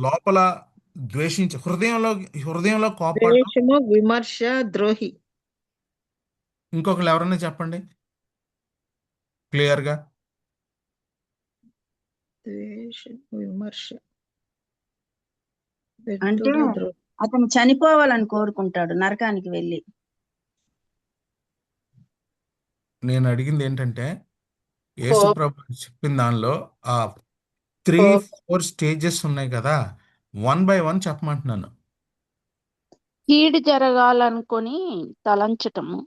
లోపల ద్వేషించే, హృదయంలో కోపం. ద్వేషము, విమర్శ, ద్రోహి. ఇంకొకరు ఎవరన్నా చెప్పండి క్లియర్గా. ద్వేషం, విమర్శ అంటే అతను చనిపోవాలని కోరుకుంటాడు, నరకానికి వెళ్ళి. నేను అడిగింది ఏంటంటే యేసు కోప ప్రభు చెప్పిన దానిలో ఆ 3, కోప 4 స్టేజెస్ ఉన్నాయి కదా, 1 by 1 చెప్పమంటున్నాను. కీడు జరగాలనుకొని తలంచటము,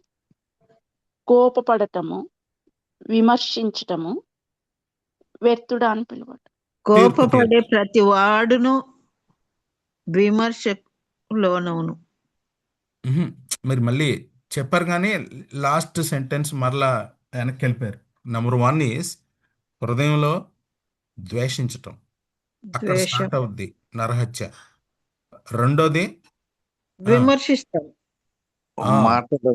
కోపపడటము, విమర్శించటము, వ్యర్థుడా అని పిలువటం. కోపపడే తీర్పు. ప్రతి వాడును విమర్శకు లోనవును. మ్హూ. మీరు మళ్ళీ చెప్పారు కానీ లాస్ట్ సెంటెన్స్ మరలా వెనక్కి వెళ్ళిపోయారు. నెంబర్ 1 ఈస్ హృదయంలో ద్వేషించటం, అక్కడ ద్వేషం స్టార్ట్ అవుద్ది నరహత్య. రెండోది ఆ, విమర్శిస్తాం. ఆ, మాటల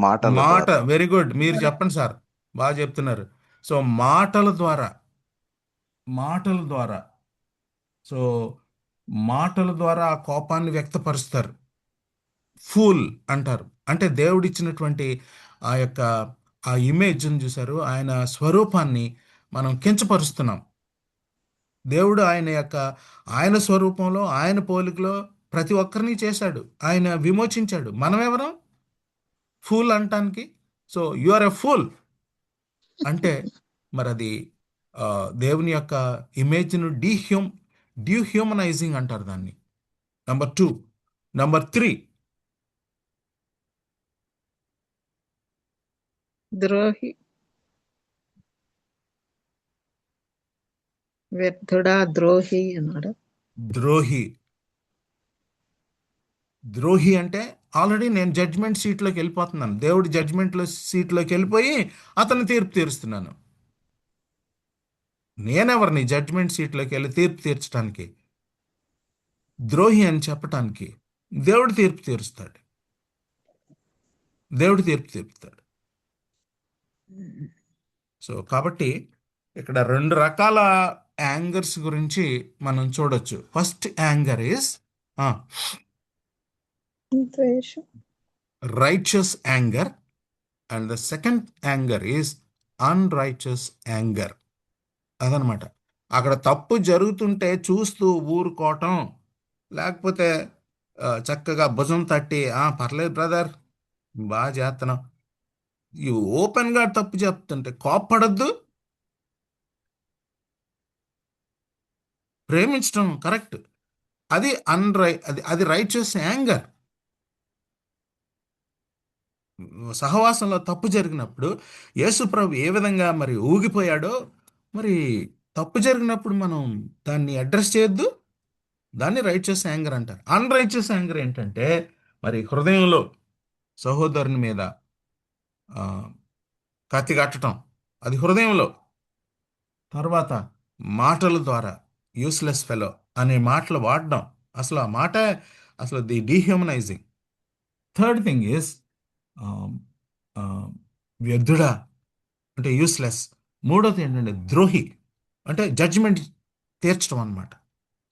మాట. ద్వారా వెరీ గుడ్, మీరు చెప్పండి సార్, బాగా చెప్తున్నారు. సో మాటల ద్వారా, మాటల ద్వారా సో మాటల ద్వారా ఆ కోపాన్ని వ్యక్తపరుస్తారు. ఫూల్ అంటారు. అంటే దేవుడిచ్చినటువంటి ఆ యొక్క ఆ ఇమేజ్ని చూశారు, ఆయన స్వరూపాన్ని మనం కించపరుస్తున్నాం. దేవుడు ఆయన స్వరూపంలో, ఆయన పోలికలో ప్రతి ఒక్కరిని చేశాడు, ఆయన విమోచించాడు. మనమెవరం ఫూల్ అంటానికి? So you are a fool అంటే మరి అది ఆ, దేవుని యొక్క ఇమేజ్ను డీహ్యూమనైజింగ్ అంటారు దాన్ని. నంబర్ 2. నంబర్ 3, ద్రోహి, వ్యర్థుడా, ద్రోహి అన్నాడు. ద్రోహి. ద్రోహి అంటే ఆల్రెడీ నేను జడ్జ్మెంట్ సీట్లోకి వెళ్ళిపోతున్నాను, దేవుడి సీట్లోకి వెళ్ళిపోయి అతను తీర్పు తీరుస్తున్నాను. నేనెవరిని జడ్జ్మెంట్ సీట్లోకి వెళ్ళి తీర్పు తీర్చడానికి? ద్రోహి అని చెప్పటానికి దేవుడు తీర్పు తీరుస్తాడు, దేవుడు తీర్పు తీరుస్తాడు. సో కాబట్టి ఇక్కడ 2 రకాల యాంగర్స్ గురించి మనం చూడొచ్చు. ఫస్ట్ యాంగర్ ఈస్ ద్వేషం, righteous anger, and the second anger is unrighteous anger. అదనమాట. అక్కడ తప్పు జరుగుతుంటే చూస్తూ ఊరుకోవటం, లేకపోతే చక్కగా భుజం తట్టి పర్లేదు బ్రదర్, బాగా చేస్తున్నాం, ఈ ఓపెన్గా తప్పు చెప్తుంటే కోప్పడద్దు. ప్రేమించడం కరెక్ట్, అది అది రైచియస్ యాంగర్. సహవాసంలో తప్పు జరిగినప్పుడు యేసుప్రభు ఏ విధంగా మరి ఊగిపోయాడో, మరి తప్పు జరిగినప్పుడు మనం దాన్ని అడ్రస్ చేయొద్దు. దాన్ని రైచియస్ యాంగర్ అంటారు. అన్రైచియస్ యాంగర్ ఏంటంటే మరి హృదయంలో సహోదరుని మీద ఆ, కత్తి కట్టడం, అది హృదయంలో. తర్వాత మాటల ద్వారా యూస్లెస్ ఫెలో అనే మాటలు వాడడం, అసలు ఆ మాట అసలు ది డీహ్యూమనైజింగ్. థర్డ్ థింగ్ ఈస్ వ్యర్థుడా అంటే యూస్లెస్. మూడోది ఏంటంటే ద్రోహి, అంటే జడ్జిమెంట్ తీర్చడం అన్నమాట.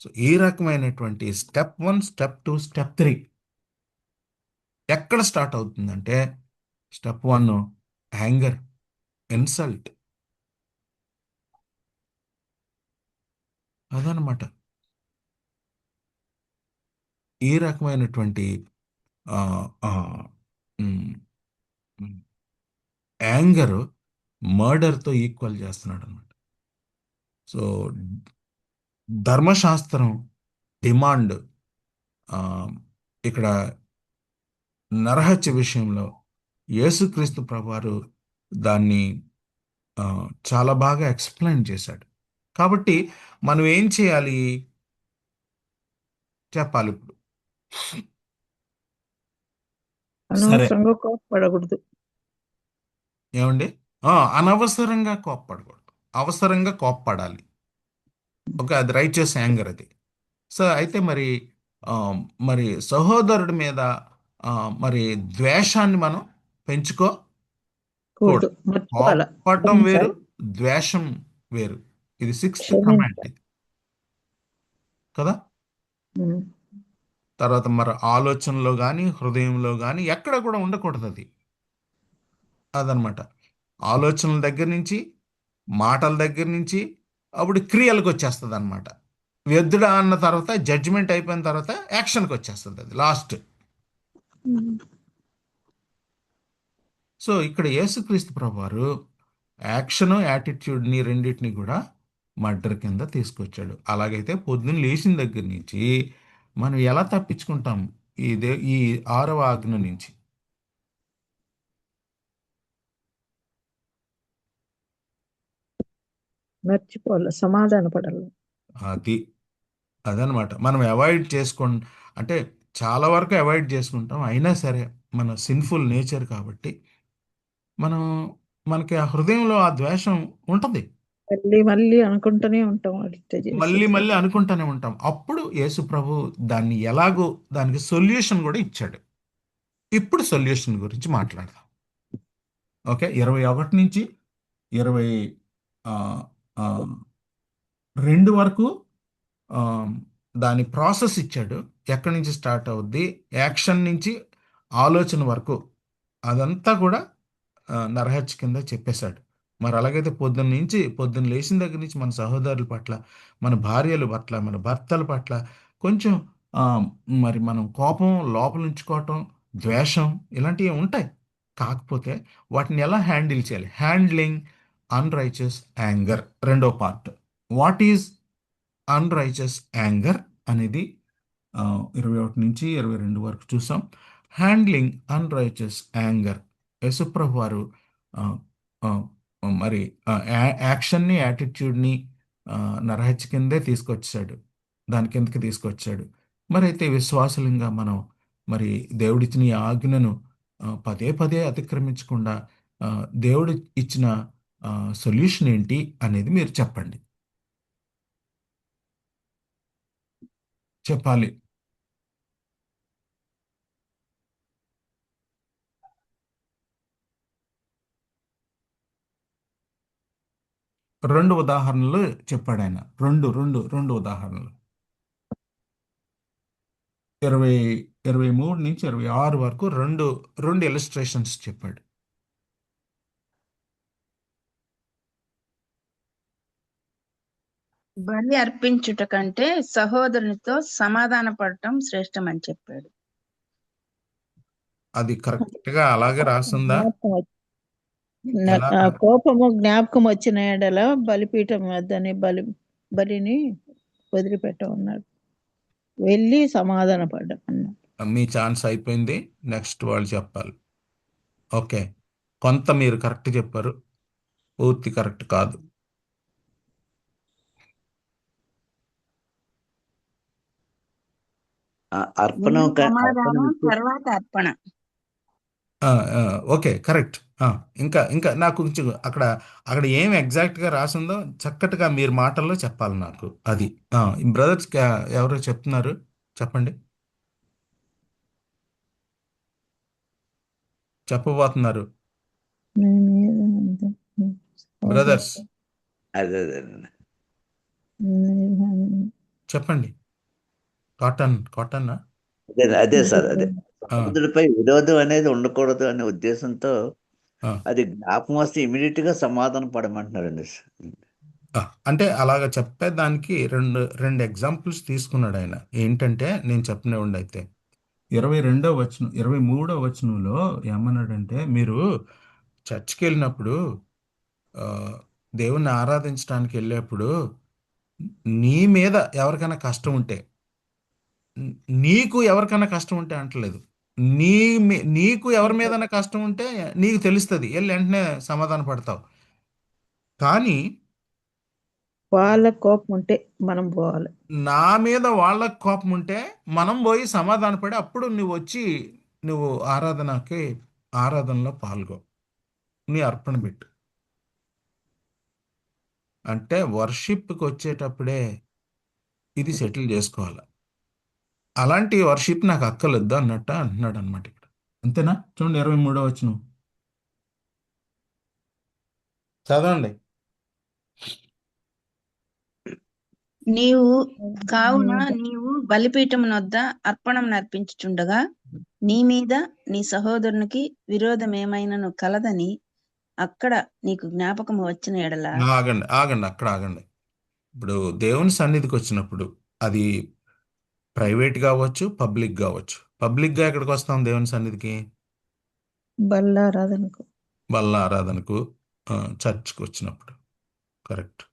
సో ఈ రకమైనటువంటి స్టెప్ 1, స్టెప్ 2, స్టెప్ 3 ఎక్కడ స్టార్ట్ అవుతుందంటే స్టెప్ 1 యాంగర్, ఇన్సల్ట్, అదనమాట. ఈ రకమైనటువంటి యాంగర్ మర్డర్తో ఈక్వల్ చేస్తున్నాడు అనమాట. సో ధర్మశాస్త్రం డిమాండ్ ఇక్కడ నరహత్య విషయంలో యేసుక్రీస్తు ప్రభువారు దాన్ని చాలా బాగా ఎక్స్ప్లెయిన్ చేశాడు. కాబట్టి మనం ఏం చేయాలి చెప్పాలి ఇప్పుడు. సరే, అనవసరంగా కోప్పడకూడదు. ఏమండి? అనవసరంగా కోప్పడకూడదు, అవసరంగా కోప్పడాలి. ఓకే, అది రైచియస్ యాంగర్ అది. సో అయితే మరి సహోదరుడి మీద మరి ద్వేషాన్ని మనం పెంచుకోకూడదు. మర్చిపోవాలా, కోప్పడడం వేరు, ద్వేషం వేరు. ఇది 6th కమాండ్ కదా. తర్వాత మరి ఆలోచనలో కానీ హృదయంలో కానీ ఎక్కడ కూడా ఉండకూడదు అది. అదనమాట. ఆలోచనల దగ్గర నుంచి, మాటల దగ్గర నుంచి అప్పుడు క్రియలకు వచ్చేస్తుంది అనమాట. వ్యర్థుడా అన్న తర్వాత జడ్జిమెంట్ అయిపోయిన తర్వాత యాక్షన్కి వచ్చేస్తుంది అది లాస్ట్. సో ఇక్కడ యేసుక్రీస్తు ప్రభువారు యాక్షన్ యాటిట్యూడ్ని రెండింటిని కూడా మర్డర్ కింద తీసుకొచ్చాడు. అలాగైతే పొద్దున్న లేచిన దగ్గర నుంచి మనం ఎలా తప్పించుకుంటాం ఈ 6వ ఆజ్ఞ నుంచి? మర్చిపోవాలి, సమాధాన పడాలి. అది అదనమాట మనం అవాయిడ్ అంటే చాలా వరకు అవాయిడ్ చేసుకుంటాం. అయినా సరే మన సిన్ఫుల్ నేచర్ కాబట్టి మనకి ఆ హృదయంలో ఆ ద్వేషం ఉంటుంది. మళ్ళీ మళ్ళీ అనుకుంటూనే ఉంటాం అడిగితే మళ్ళీ చేసి. మళ్ళీ అనుకుంటూనే ఉంటాం. అప్పుడు యేసు ప్రభు దాన్ని ఎలాగో దానికి సొల్యూషన్ కూడా ఇచ్చాడు. ఇప్పుడు సొల్యూషన్ గురించి మాట్లాడదాం. ఓకే, 21 నుంచి 22 వరకు ఆ, దాని ప్రాసెస్ ఇచ్చాడు. ఎక్కడి నుంచి స్టార్ట్ అవుద్ది, యాక్షన్ నుంచి ఆలోచన వరకు అదంతా కూడా నరహత్య కింద చెప్పేశాడు. మరి అలాగైతే పొద్దున్న లేచిన దగ్గర నుంచి మన సహోదరుల పట్ల, మన భార్యల పట్ల, మన భర్తల పట్ల కొంచెం ఆ, మరి మనం కోపం లోపల ఉంచుకోవటం, ద్వేషం ఇలాంటివి ఉంటాయి. కాకపోతే వాటిని ఎలా హ్యాండిల్ చేయాలి? హ్యాండ్లింగ్ అన్రైచియస్ యాంగర్ రెండో part. What is unrighteous anger అనేది 21 నుంచి 22 వరకు చూసాం. హ్యాండ్లింగ్ అన్రైచియస్ యాంగర్, యశుప్రభు వారు ఆ, ఆ, మరి యాక్షన్ని యాటిట్యూడ్ని నరహత్య కిందే తీసుకొచ్చాడు, దాని కిందకి తీసుకొచ్చాడు. మరి అయితే విశ్వాసులంగా మనం మరి దేవుడిచ్చిన ఈ ఆజ్ఞను పదే పదే అతిక్రమించకుండా దేవుడు ఇచ్చిన సొల్యూషన్ ఏంటి అనేది మీరు చెప్పండి, చెప్పాలి. రెండు ఉదాహరణలు చెప్పాడు ఆయన. రెండు ఉదాహరణలు 23 నుంచి 26 వరకు రెండు ఇలస్ట్రేషన్స్ చెప్పాడు. బలి అర్పించుట కంటే సహోదరునితో సమాధాన పడటం శ్రేష్టం అని చెప్పాడు. అది కరెక్ట్ గా అలాగే రాస్తుందా? ఎలా? కోపము జ్ఞాపకం వచ్చిన ఎడల బలిపీఠం వద్దని బలిని వదిలిపెట్టమన్నాడు, వెళ్ళి సమాధాన పడ్డామన్నాడు. మీ ఛాన్స్ అయిపోయింది, నెక్స్ట్ వాళ్ళు చెప్పాలి. ఓకే, కొంత మీరు కరెక్ట్ చెప్పారు, పూర్తి కరెక్ట్ కాదు. అర్పణ ముందు సమాధానం, అర్పణ తర్వాత అర్పణ. Okay, correct. ఇంకా నాకు కొంచెం అక్కడ ఏం ఎగ్జాక్ట్గా రాసిందో చక్కటిగా మీరు మాటల్లో చెప్పాలి నాకు. అది బ్రదర్స్ ఎవరో చెప్తున్నారు, చెప్పండి, చెప్పబోతున్నారు బ్రదర్స్, అదే చెప్పండి. కాటన్నా? అదే సార్, అదే సహోదరుడిపై విరోధం అనేది ఉండకూడదు అనే ఉద్దేశంతో అది జ్ఞాపకం వస్తే ఇమీడియట్ గా సమాధానం పడమంటున్నారండి. అంటే అలాగ చెప్పేదానికి రెండు ఎగ్జాంపుల్స్ తీసుకున్నాడు ఆయన. ఏంటంటే నేను చెప్పనివ్వండి అయితే 23వ వచనంలో ఏమన్నాడంటే, మీరు చర్చ్కి వెళ్ళినప్పుడు దేవుణ్ణి ఆరాధించడానికి వెళ్ళేప్పుడు నీ మీద ఎవరికైనా కష్టం ఉంటే, నీకు ఎవరికైనా కష్టం ఉంటే అంటలేదు, నీకు ఎవరి మీదైనా కష్టం ఉంటే నీకు తెలుస్తుంది, వెళ్ళి వెంటనే సమాధాన పడతావు. కానీ వాళ్ళ కోపం ఉంటే మనం పోవాలి, నా మీద వాళ్ళకు కోపం ఉంటే మనం పోయి సమాధాన పడి అప్పుడు నువ్వు వచ్చి నువ్వు ఆరాధనలో పాల్గొ, నీ అర్పణ పెట్టు. అంటే వర్షిప్కి వచ్చేటప్పుడే ఇది సెటిల్ చేసుకోవాలి. అలాంటి వర్షిప్ నాకు అక్కర్లేదు అన్నట్టు అంటున్నాడు అనమాట ఇక్కడ. అంతేనా? చూడండి 23వ వచనం చదవండి. కావున నీవు బలిపీఠమునొద్ద అర్పణం నర్పించుచుండగా నీ మీద నీ సహోదరునికి విరోధం ఏమైనను కలదని అక్కడ నీకు జ్ఞాపకం వచ్చిన ఎడల. ఆగండి, అక్కడ ఆగండి. ఇప్పుడు దేవుని సన్నిధికి వచ్చినప్పుడు అది ప్రైవేట్ కావచ్చు, పబ్లిక్ కావచ్చు. పబ్లిక్గా ఎక్కడికి వస్తాం? దేవుని సన్నిధికి, బల్ల ఆరాధనకు. బల్ల ఆరాధనకు. చర్చ్కి వచ్చినప్పుడు. కరెక్ట్.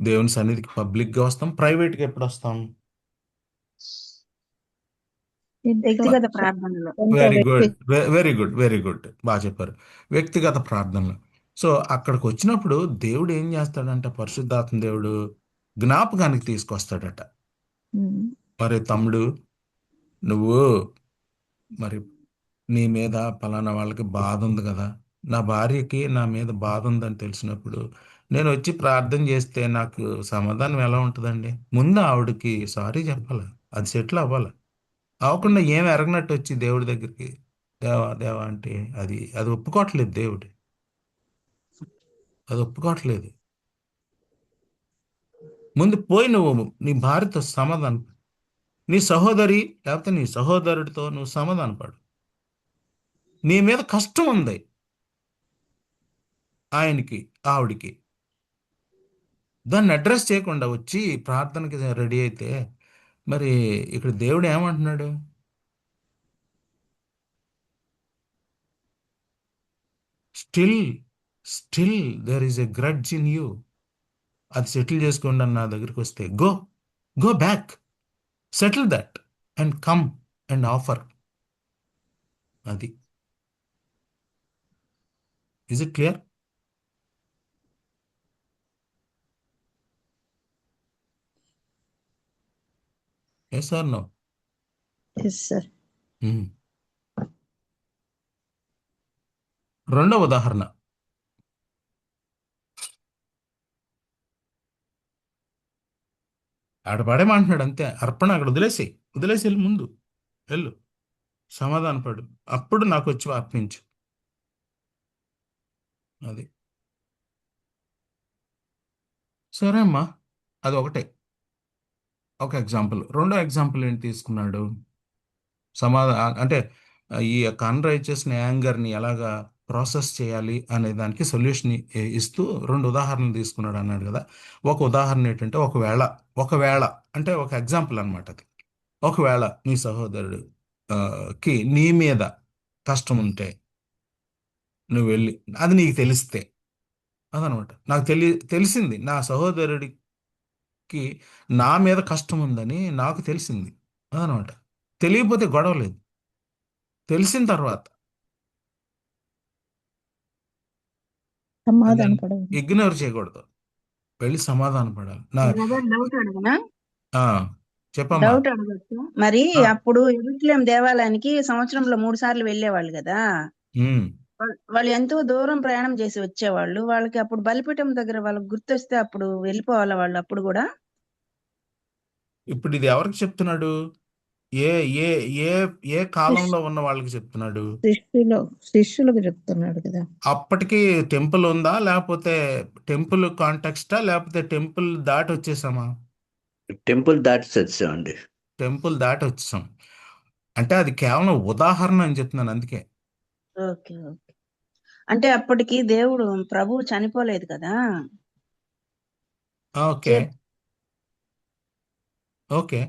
దేవుని సన్నిధికి పబ్లిక్గా వస్తాం, ప్రైవేట్గా ఎప్పుడు వస్తాం? వ్యక్తిగత ప్రార్థనలో. Very good, very good, very good, బాగా చెప్పారు. వ్యక్తిగత ప్రార్థనలు. సో అక్కడికి వచ్చినప్పుడు దేవుడు ఏం చేస్తాడంట? పరిశుద్ధాత్మ దేవుడు జ్ఞాపకానికి తీసుకొస్తాడట. మరి తమ్ముడు, నువ్వు మరి నీ మీద పలానా వాళ్ళకి బాధ ఉంది కదా, నా భార్యకి నా మీద బాధ ఉందని తెలిసినప్పుడు నేను వచ్చి ప్రార్థన చేస్తే నాకు సమాధానం ఎలా ఉంటుందండి? ముందు ఆవిడకి సారీ చెప్పాలి, అది సెటిల్ అవ్వాలి. అవ్వకుండా ఏం ఎరగనట్టు వచ్చి దేవుడి దగ్గరికి దేవా దేవా అంటే అది అది ఒప్పుకోవట్లేదు. దేవుడు అది ఒప్పుకోవట్లేదు. ముందు పోయి నువ్వు నీ భార్యతో సమాధానం, నీ సహోదరి లేకపోతే నీ సహోదరుడితో నువ్వు సమాధాన పడు. నీ మీద కష్టం ఉంది ఆయనకి ఆవిడికి, దాన్ని అడ్రస్ చేయకుండా వచ్చి ప్రార్థనకి రెడీ అయితే మరి ఇక్కడ దేవుడు ఏమంటున్నాడు? Still still there is a grudge in you. అది సెటిల్ చేసుకోండి అని నా దగ్గరికి వస్తే go go back, settle that and come and offer. అది is it clear? Yes or no? Sir. రెండవ ఉదాహరణ, ఆడ పడేమంటున్నాడు అంతే. అర్పణ అక్కడ వదిలేసి వెళ్ళి ముందు వెళ్ళు, సమాధానపడు, అప్పుడు నాకు వచ్చి అర్పించు. అది సరే అమ్మా, అది ఒకటే ఒక ఎగ్జాంపుల్. రెండో ఎగ్జాంపుల్ ఏంటి తీసుకున్నాడు? అంటే ఈ యొక్క అన్రైచియస్ యాంగర్ని ఎలాగా ప్రాసెస్ చేయాలి అనే దానికి సొల్యూషన్ ఇస్తూ రెండు ఉదాహరణలు తీసుకున్నాడు అన్నాడు కదా. ఒక ఉదాహరణ ఏంటంటే, ఒకవేళ అంటే ఒక ఎగ్జాంపుల్ అనమాట అది. ఒకవేళ నీ సహోదరుడు కి నీ మీద కష్టం ఉంటే నువ్వు వెళ్ళి, అది నీకు తెలిస్తే, అదనమాట. నాకు తెలిసింది నా సహోదరుడికి నా మీద కష్టం ఉందని నాకు తెలిసింది, అదనమాట. తెలియకపోతే గొడవ లేదు, తెలిసిన తర్వాత సమాధాన పడవు. ఇగ్నోర్ చేయకూడదు, వెళ్ళి సమాధాన పడాలి. డౌట్ అడగనా? చెప్పమ్మా. డౌట్ అడగచ్చు. మరి అప్పుడు యెరూషలేం దేవాలయానికి సంవత్సరంలో 3 సార్లు వెళ్ళేవాళ్ళు కదా. వాళ్ళు ఎంతో దూరం ప్రయాణం చేసి వచ్చేవాళ్ళు. వాళ్ళకి అప్పుడు బలిపీఠం దగ్గర వాళ్ళకి గుర్తొస్తే అప్పుడు వెళ్ళిపోవాలా వాళ్ళు? అప్పుడు కూడా ఇప్పుడు ఇది ఎవరికి చెప్తున్నాడు? ఏ ఏ ఏ ఏ కాలంలో ఉన్న వాళ్ళకి చెప్తున్నాడు? శిష్యులకు చెప్తున్నాడు కదా. అప్పటికి టెంపుల్ ఉందా, లేకపోతే టెంపుల్ కాంటెక్స్టా, లేకపోతే టెంపుల్ దాటి వచ్చేసామా? టెంపుల్ దాటి వచ్చామండి. టెంపుల్ దాటి వచ్చేసాం అంటే అది కేవలం ఉదాహరణ అని చెప్తున్నాను, అందుకే. Okay okay. అంటే అప్పటికి దేవుడు ప్రభు చనిపోలేదు కదా. Okay okay.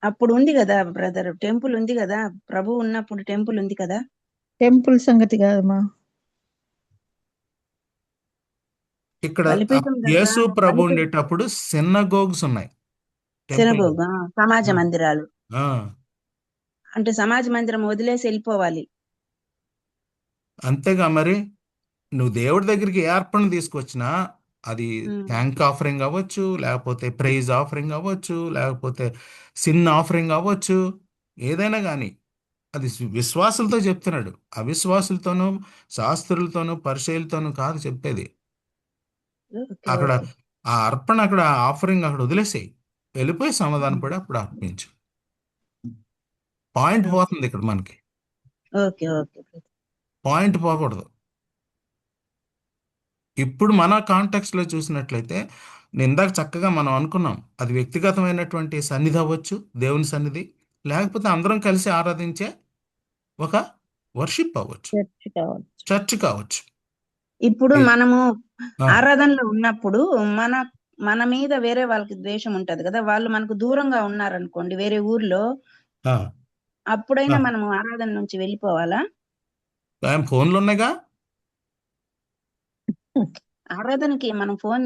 అప్పుడు ఉంది కదా బ్రదర్, టెంపుల్ ఉంది కదా. ప్రభు ఉన్నప్పుడు టెంపుల్ ఉంది కదా. టెంపుల్ సంగతి కాదమ్మా. ఇక్కడ యేసు ప్రభు ఉండేటప్పుడు సినగోగ్స్ ఉన్నాయి, సినగోగ్ సమాజ మందిరాలు. అంటే సమాజ మందిరం వదిలేసి వెళ్ళిపోవాలి అంతేగా. మరి నువ్వు దేవుడి దగ్గరికి ఏ అర్పణ తీసుకొచ్చినా, అది థ్యాంక్ ఆఫరింగ్ అవ్వచ్చు, లేకపోతే ప్రైజ్ ఆఫరింగ్ అవ్వచ్చు, లేకపోతే సిన్ ఆఫరింగ్ అవ్వచ్చు, ఏదైనా కానీ అది విశ్వాసులతో చెప్తున్నాడు. అవిశ్వాసులతోనూ శాస్త్రులతోనూ పరిచయులతోనూ కాదు చెప్పేది. అక్కడ ఆ అర్పణ, అక్కడ ఆఫరింగ్ అక్కడ వదిలేసేయి, వెళ్ళిపోయి సమాధానం పడి అప్పుడు అర్పించు. పాయింట్ పోతుంది ఇక్కడ మనకి. పాయింట్ పోకూడదు. ఇప్పుడు మన కాంటెక్స్ట్ లో చూసినట్లయితే, ఇందాక చక్కగా మనం అనుకున్నాం, అది వ్యక్తిగతమైనటువంటి సన్నిధి అవ్వచ్చు, దేవుని సన్నిధి, లేకపోతే అందరం కలిసి ఆరాధించే ఒక వర్షిప్ అవ్వచ్చు, చర్చ్ కావచ్చు. ఇప్పుడు మనము ఆరాధనలో ఉన్నప్పుడు మన మీద వేరే వాళ్ళకి ద్వేషం ఉంటది కదా. వాళ్ళు మనకు దూరంగా ఉన్నారనుకోండి వేరే ఊర్లో, అప్పుడైనా మనము ఆరాధన నుంచి వెళ్ళిపోవాలా? ఫోన్లు ఉన్నాయిగా, ఆరాధనకి మనం ఫోన్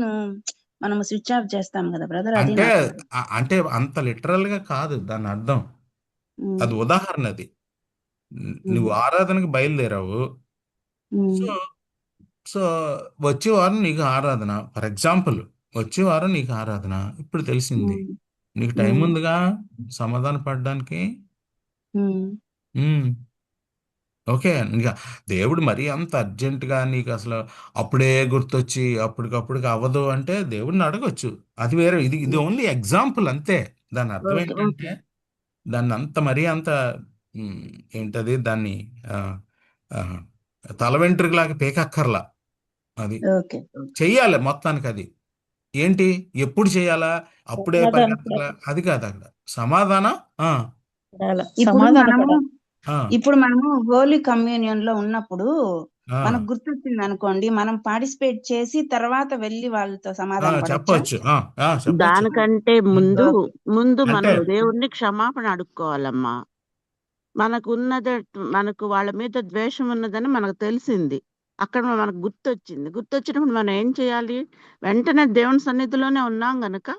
మనం స్విచ్ ఆఫ్ చేస్తాం కదా బ్రదర్, అది అంటే నాకు. అంటే అంత లిటరల్ గా కాదు దాని అర్థం. ఉమ్, అది ఉదాహరణ. అది నువ్వు ఉమ్, ఆరాధనకు బయలుదేరావు. సో ఉమ్, సో వచ్చే వారం నీకు ఆరాధన, ఫర్ ఎగ్జాంపుల్. వచ్చే వారం నీకు ఆరాధన. ఇప్పుడు తెలిసింది ఉమ్, నీకు టైం ఉమ్, ఉందిగా సమాధాన పడడానికి. ఉమ్. ఉమ్, ఓకే. ఇంకా దేవుడు మరీ అంత అర్జెంటుగా నీకు అసలు అప్పుడే గుర్తొచ్చి అప్పటికప్పుడుకి అవ్వదు అంటే దేవుడిని అడగొచ్చు. అది వేరే. ఇది ఇది ఓన్లీ ఎగ్జాంపుల్ అంతే. దాని అర్థం ఓకే, ఏంటంటే ఓకే, దాన్ని అంత మరీ అంత ఉమ్, ఏంటది దాన్ని ఆ, ఆ, తల వెంట్రుకలాగా పేకక్కర్లా. అది ఓకే, ఓకే. చెయ్యాలి మొత్తానికి. అది ఏంటి, ఎప్పుడు చేయాలా, అప్పుడే సమాధాన పరిగెత్తాలా, అది కాదు అక్కడ సమాధానం. ఆ, పడాల, ఇప్పుడు సమాధాన మనము పడాలి. ఆ, ఇప్పుడు మనము హోలీ కమ్యూనియన్ లో ఉన్నప్పుడు ఆ, మనకు గుర్తొచ్చింది అనుకోండి, మనం పార్టిసిపేట్ చేసి తర్వాత వెళ్ళి వాళ్ళతో ఆ, సమాధాన పడొచ్చా? చెప్పొచ్చు. చెప్పొచ్చు. దానికంటే ఉమ్, ఓకే. ముందు అంటే మనం దేవుణ్ణి క్షమాపణ అడుక్కోవాలమ్మా. మనకు వాళ్ళ మీద ద్వేషం ఉన్నదని మనకు తెలిసింది. అక్కడ మనకు గుర్తొచ్చినప్పుడు మనం ఏం చేయాలి? వెంటనే దేవుని సన్నిధిలోనే ఉన్నాం గనక,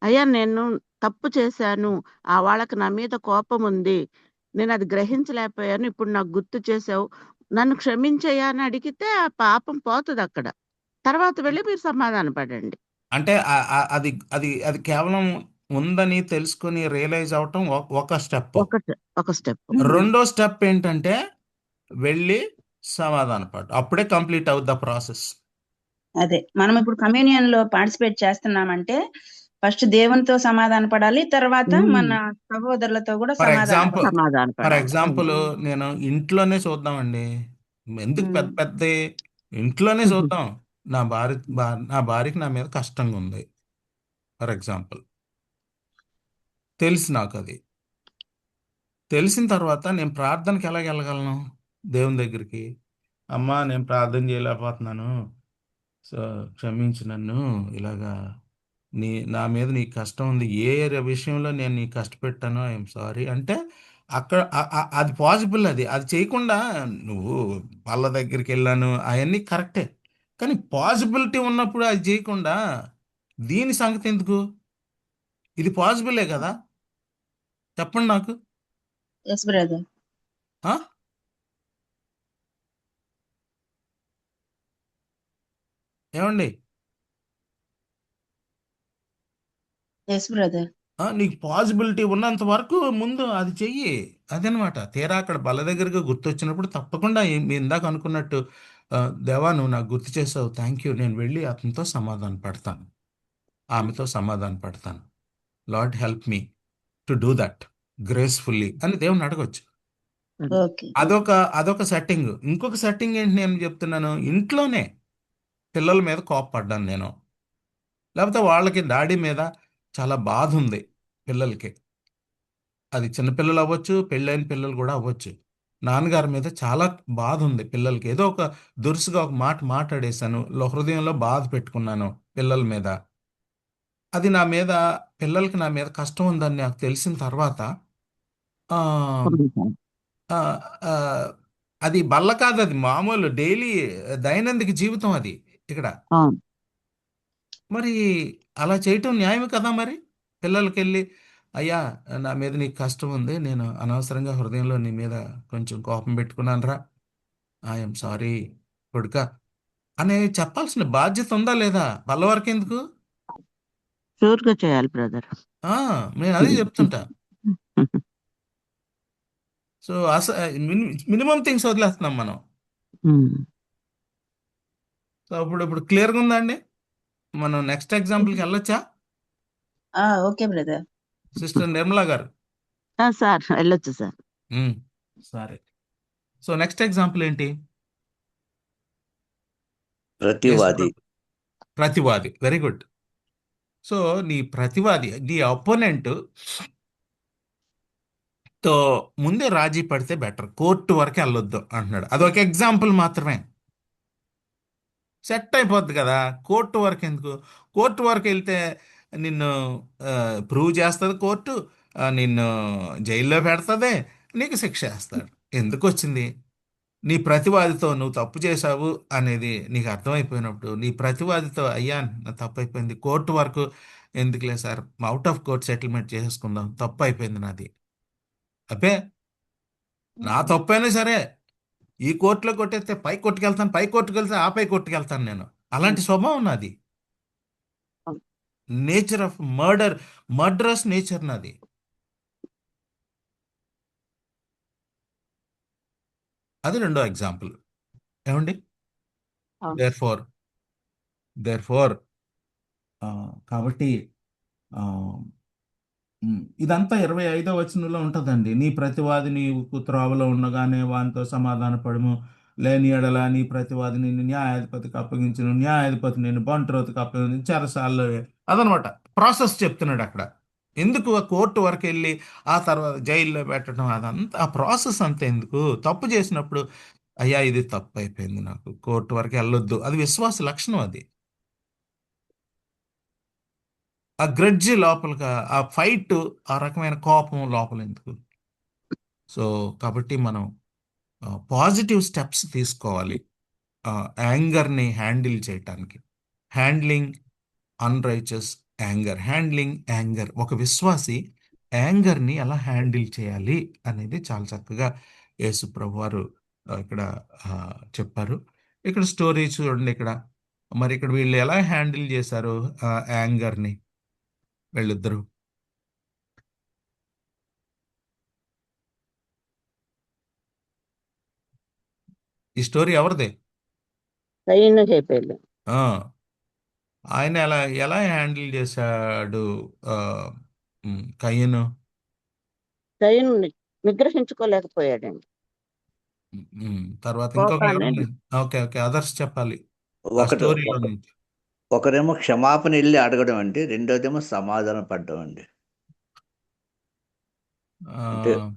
అయ్యా నేను తప్పు చేశాను, వాళ్ళకి నా మీద కోపం ఉంది, నేను అది గ్రహించలేకపోయాను, ఇప్పుడు నాకు గుర్తు చేసావు, నన్ను క్షమించయ్యా అని అడిగితే ఆ పాపం పోతుంది అక్కడ. తర్వాత వెళ్ళి మీరు సమాధాన పడండి. అంటే అది అది అది కేవలం ఉందని తెలుసుకొని రియలైజ్ అవటం ఒక స్టెప్. ఒక స్టెప్. రెండో స్టెప్ ఏంటంటే వెళ్ళి సమాధాన పడు. అప్పుడే కంప్లీట్ అవుద్ది ద ప్రాసెస్. అదే మనం ఇప్పుడు కమ్యూనియన్ లో పార్టిసిపేట్ చేస్తున్నామంటే ఫస్ట్ దేవునితో సమాధాన పడాలి, తర్వాత మన సహోదరులతో కూడా ఫర్ సమాధాన ఎగ్జాంపుల్ పడాలి. సమాధాన ఫర్ పడాలి. ఎగ్జాంపుల్ నేను ఇంట్లోనే చూద్దామండి. ఎందుకు ఉమ్, పెద్ద పెద్ద ఇంట్లోనే చూద్దాం. నా భార్యకి నా మీద కష్టంగా ఉంది, ఫర్ ఎగ్జాంపుల్. తెలుసు నాకు అది. తెలిసిన తర్వాత నేను ప్రార్థనకి ఎలాగ వెళ్ళగలను దేవుని దగ్గరికి? అమ్మా నేను ప్రార్థన చేయలేకపోతున్నాను, సో క్షమించు నన్ను, ఇలాగా నా మీద నీకు కష్టం ఉంది, ఏ విషయంలో నేను నీకు కష్టపెట్టానో ఐఎమ్ సారీ అంటే అక్కడ అది పాసిబుల్. అది అది చేయకుండా నువ్వు వాళ్ళ దగ్గరికి వెళ్ళాను అవన్నీ కరెక్టే, కానీ పాసిబిలిటీ ఉన్నప్పుడు అది చేయకుండా దీని సంగతి ఎందుకు? ఇది పాసిబులే కదా, చెప్పండి నాకు. Yes brother. ఆ? ఏమండి? Yes brother. నీకు పాసిబిలిటీ ఉన్నంత వరకు ముందు అది చెయ్యి. అదనమాట. తీరా అక్కడ బల్ల దగ్గరగా గుర్తొచ్చినప్పుడు తప్పకుండా మీ ఇందాక అనుకున్నట్టు దేవా నువ్వు నాకు గుర్తు చేసావు, థ్యాంక్ యూ, నేను వెళ్ళి అతనితో సమాధాన పడతాను, ఆమెతో సమాధాన పడతాను. Lord help me to do that gracefully అని దేవుని అడగొచ్చు. ఓకే. అదొక అదొక సెట్టింగ్. ఇంకొక సెట్టింగ్ ఏంటి నేను చెప్తున్నాను, ఇంట్లోనే పిల్లల మీద కోపపడ్డాను నేను, లేకపోతే వాళ్ళకి డాడీ మీద చాలా బాధ ఉంది పిల్లలకి. అది చిన్నపిల్లలు అవ్వచ్చు, పెళ్ళైన పిల్లలు కూడా అవ్వచ్చు. నాన్నగారి మీద చాలా బాధ ఉంది పిల్లలకి. ఏదో ఒక దురుసుగా ఒక మాట మాట్లాడేశాను, హృదయంలో బాధ పెట్టుకున్నాను పిల్లల మీద. అది నా మీద, పిల్లలకి నా మీద కష్టం ఉందని నాకు తెలిసిన తర్వాత ఆ, ఆ, ఆ, అది బల్ల కాదు, అది మామూలు డైలీ దైనందిక జీవితం అది ఇక్కడ. అవును. మరి అలా చేయటం న్యాయం కదా మరి? పిల్లలకి వెళ్ళి అయ్యా నా మీద నీకు కష్టం ఉంది, నేను అనవసరంగా హృదయంలో నీ మీద కొంచెం కోపం పెట్టుకున్నాను రా, ఐఎమ్ సారీ కొడుక అనే చెప్పాల్సిన బాధ్యత ఉందా లేదా? వాళ్ళ వరకు ఎందుకు? షూర్ గా చేయాలి బ్రదర్. ఆ, నేను అదే చెప్తుంటా. సో మినిమం థింగ్స్ వదిలేస్తున్నాం మనం. సో ఇప్పుడు క్లియర్గా ఉందా అండి? మనం నెక్స్ట్ ఎగ్జాంపుల్కి వెళ్ళొచ్చా ఓకే బ్రదర్. సిస్టర్ నిర్మలా గారు? సార్ వెళ్ళొచ్చు సార్. సరే. సో నెక్స్ట్ ఎగ్జాంపుల్ ఏంటి? ప్రతివాది. ప్రతివాది. Very good. సో నీ ప్రతివాది, నీ అపోనెంట్ తో ముందే రాజీ పడితే బెటర్, కోర్టు వరకు వెళ్ళొద్దు అంటున్నాడు. అదొక ఎగ్జాంపుల్ మాత్రమే. సెట్ అయిపోద్ది కదా, కోర్టు వరకు ఎందుకు? కోర్టు వరకు వెళ్తే నిన్ను ప్రూవ్ చేస్తుంది కోర్టు, నిన్ను జైల్లో పెడుతుంది, నీకు శిక్ష వేస్తాడు. ఎందుకు వచ్చింది? నీ ప్రతివాదితో నువ్వు తప్పు చేశావు అనేది నీకు అర్థమైపోయినప్పుడు నీ ప్రతివాదితో అయ్యా నా తప్పు అయిపోయింది, కోర్టు వరకు ఎందుకులే sir, out of court settlement చేసేసుకుందాం, తప్పు అయిపోయింది నాది, అబ్బే నా తప్పైనా సరే ఈ కోర్టులో కొట్టేస్తే పై కొట్టుకెళ్తాను, పై కొట్టుకెళ్తే ఆ పై కొట్టుకెళ్తాను, నేను అలాంటి స్వభావం నాది. నేచర్ ఆఫ్ మర్డరస్ నేచర్ నాది. అది రెండో ఎగ్జాంపుల్. ఏమండి? దేర్ ఫోర్ కాబట్టి ఇదంతా 25వ వచనంలో ఉంటుందండి. నీ ప్రతివాది నీకు త్రోవలో ఉండగానే వానితో సమాధాన పడము, లేని ఎడల నీ ప్రతివాది నిన్ను న్యాయాధిపతికి అప్పగించును, న్యాయాధిపతి నిన్ను బంట్రోతుకి అప్పగించు, చెరసాల్లో అదనమాట ప్రాసెస్ చెప్తున్నాడు అక్కడ. ఎందుకు ఆ కోర్టు వరకు వెళ్ళి ఆ తర్వాత జైల్లో పెట్టడం, అదంతా ఆ ప్రాసెస్ అంతా ఎందుకు? తప్పు చేసినప్పుడు అయ్యా ఇది తప్పు అయిపోయింది, నాకు కోర్టు వరకు వెళ్ళొద్దు, అది విశ్వాస లక్షణం. అది ఆ గ్రడ్జ్ లోపలికి, ఆ ఫైట్, ఆ రకమైన కోపం లోపల ఎందుకు? సో కాబట్టి మనం పాజిటివ్ స్టెప్స్ తీసుకోవాలి యాంగర్ని హ్యాండిల్ చేయటానికి. Handling unrighteous handling anger. ఒక విశ్వాసి యాంగర్ని ఎలా హ్యాండిల్ చేయాలి అనేది చాలా చక్కగా యేసు ప్రభు వారు ఇక్కడ చెప్పారు. ఇక్కడ స్టోరీ చూడండి. ఇక్కడ మరి ఇక్కడ వీళ్ళు ఎలా హ్యాండిల్ చేశారు యాంగర్ని, వీళ్ళిద్దరూ. ఈ స్టోరీ ఎవరిదే? కయ్యను హేబెలు. ఆ, ఆయన ఎలా ఎలా హ్యాండిల్ చేశాడు కయ్యను? కయ్యను నిగ్రహించుకోలేకపోయాడండి తర్వాత ఇంకొకరు కోపాన్ని. ఎవరండి? ఓకే ఓకే, అదర్స్ చెప్పాలి ఆ ఒకటి స్టోరీలో నుంచి. ఒకరేమో క్షమాపణ వెళ్ళి అడగడం అండి, రెండోదేమో సమాధానం పడడం అండి. అంటే ఆ,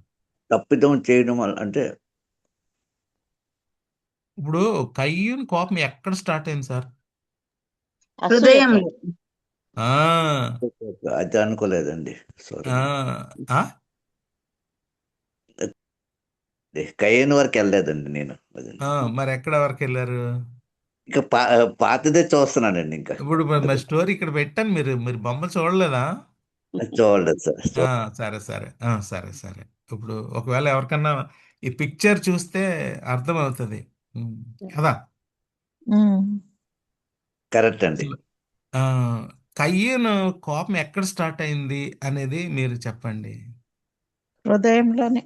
తప్పిదం చేయడం అంటే ఇప్పుడు కయ్యూన్ కోపం ఎక్కడ స్టార్ట్ అయింది సార్? హృదయంలో. ఆ, అది అనుకోలేదండి, సారీ. ఆ, ఆ, కయ్యని వరకు వెళ్ళలేదండి నేను. ఆ, మరి ఎక్కడ వరకు వెళ్ళారు? ఇంకా పాతదే చూస్తున్నానండి ఇంకా. ఇప్పుడు మరి స్టోరీ ఇక్కడ పెట్టాను, మీరు మీరు బొమ్మ చూడలేదా? చూడలేదు సార్. సరే సరే సరే సరే. ఇప్పుడు ఒకవేళ ఎవరికన్నా ఈ పిక్చర్ చూస్తే అర్థమవుతుంది కదా. కరెక్ట్ అండి. అసలు కయ్యను కోపం ఎక్కడ స్టార్ట్ అయింది అనేది మీరు చెప్పండి. హృదయంలోనే.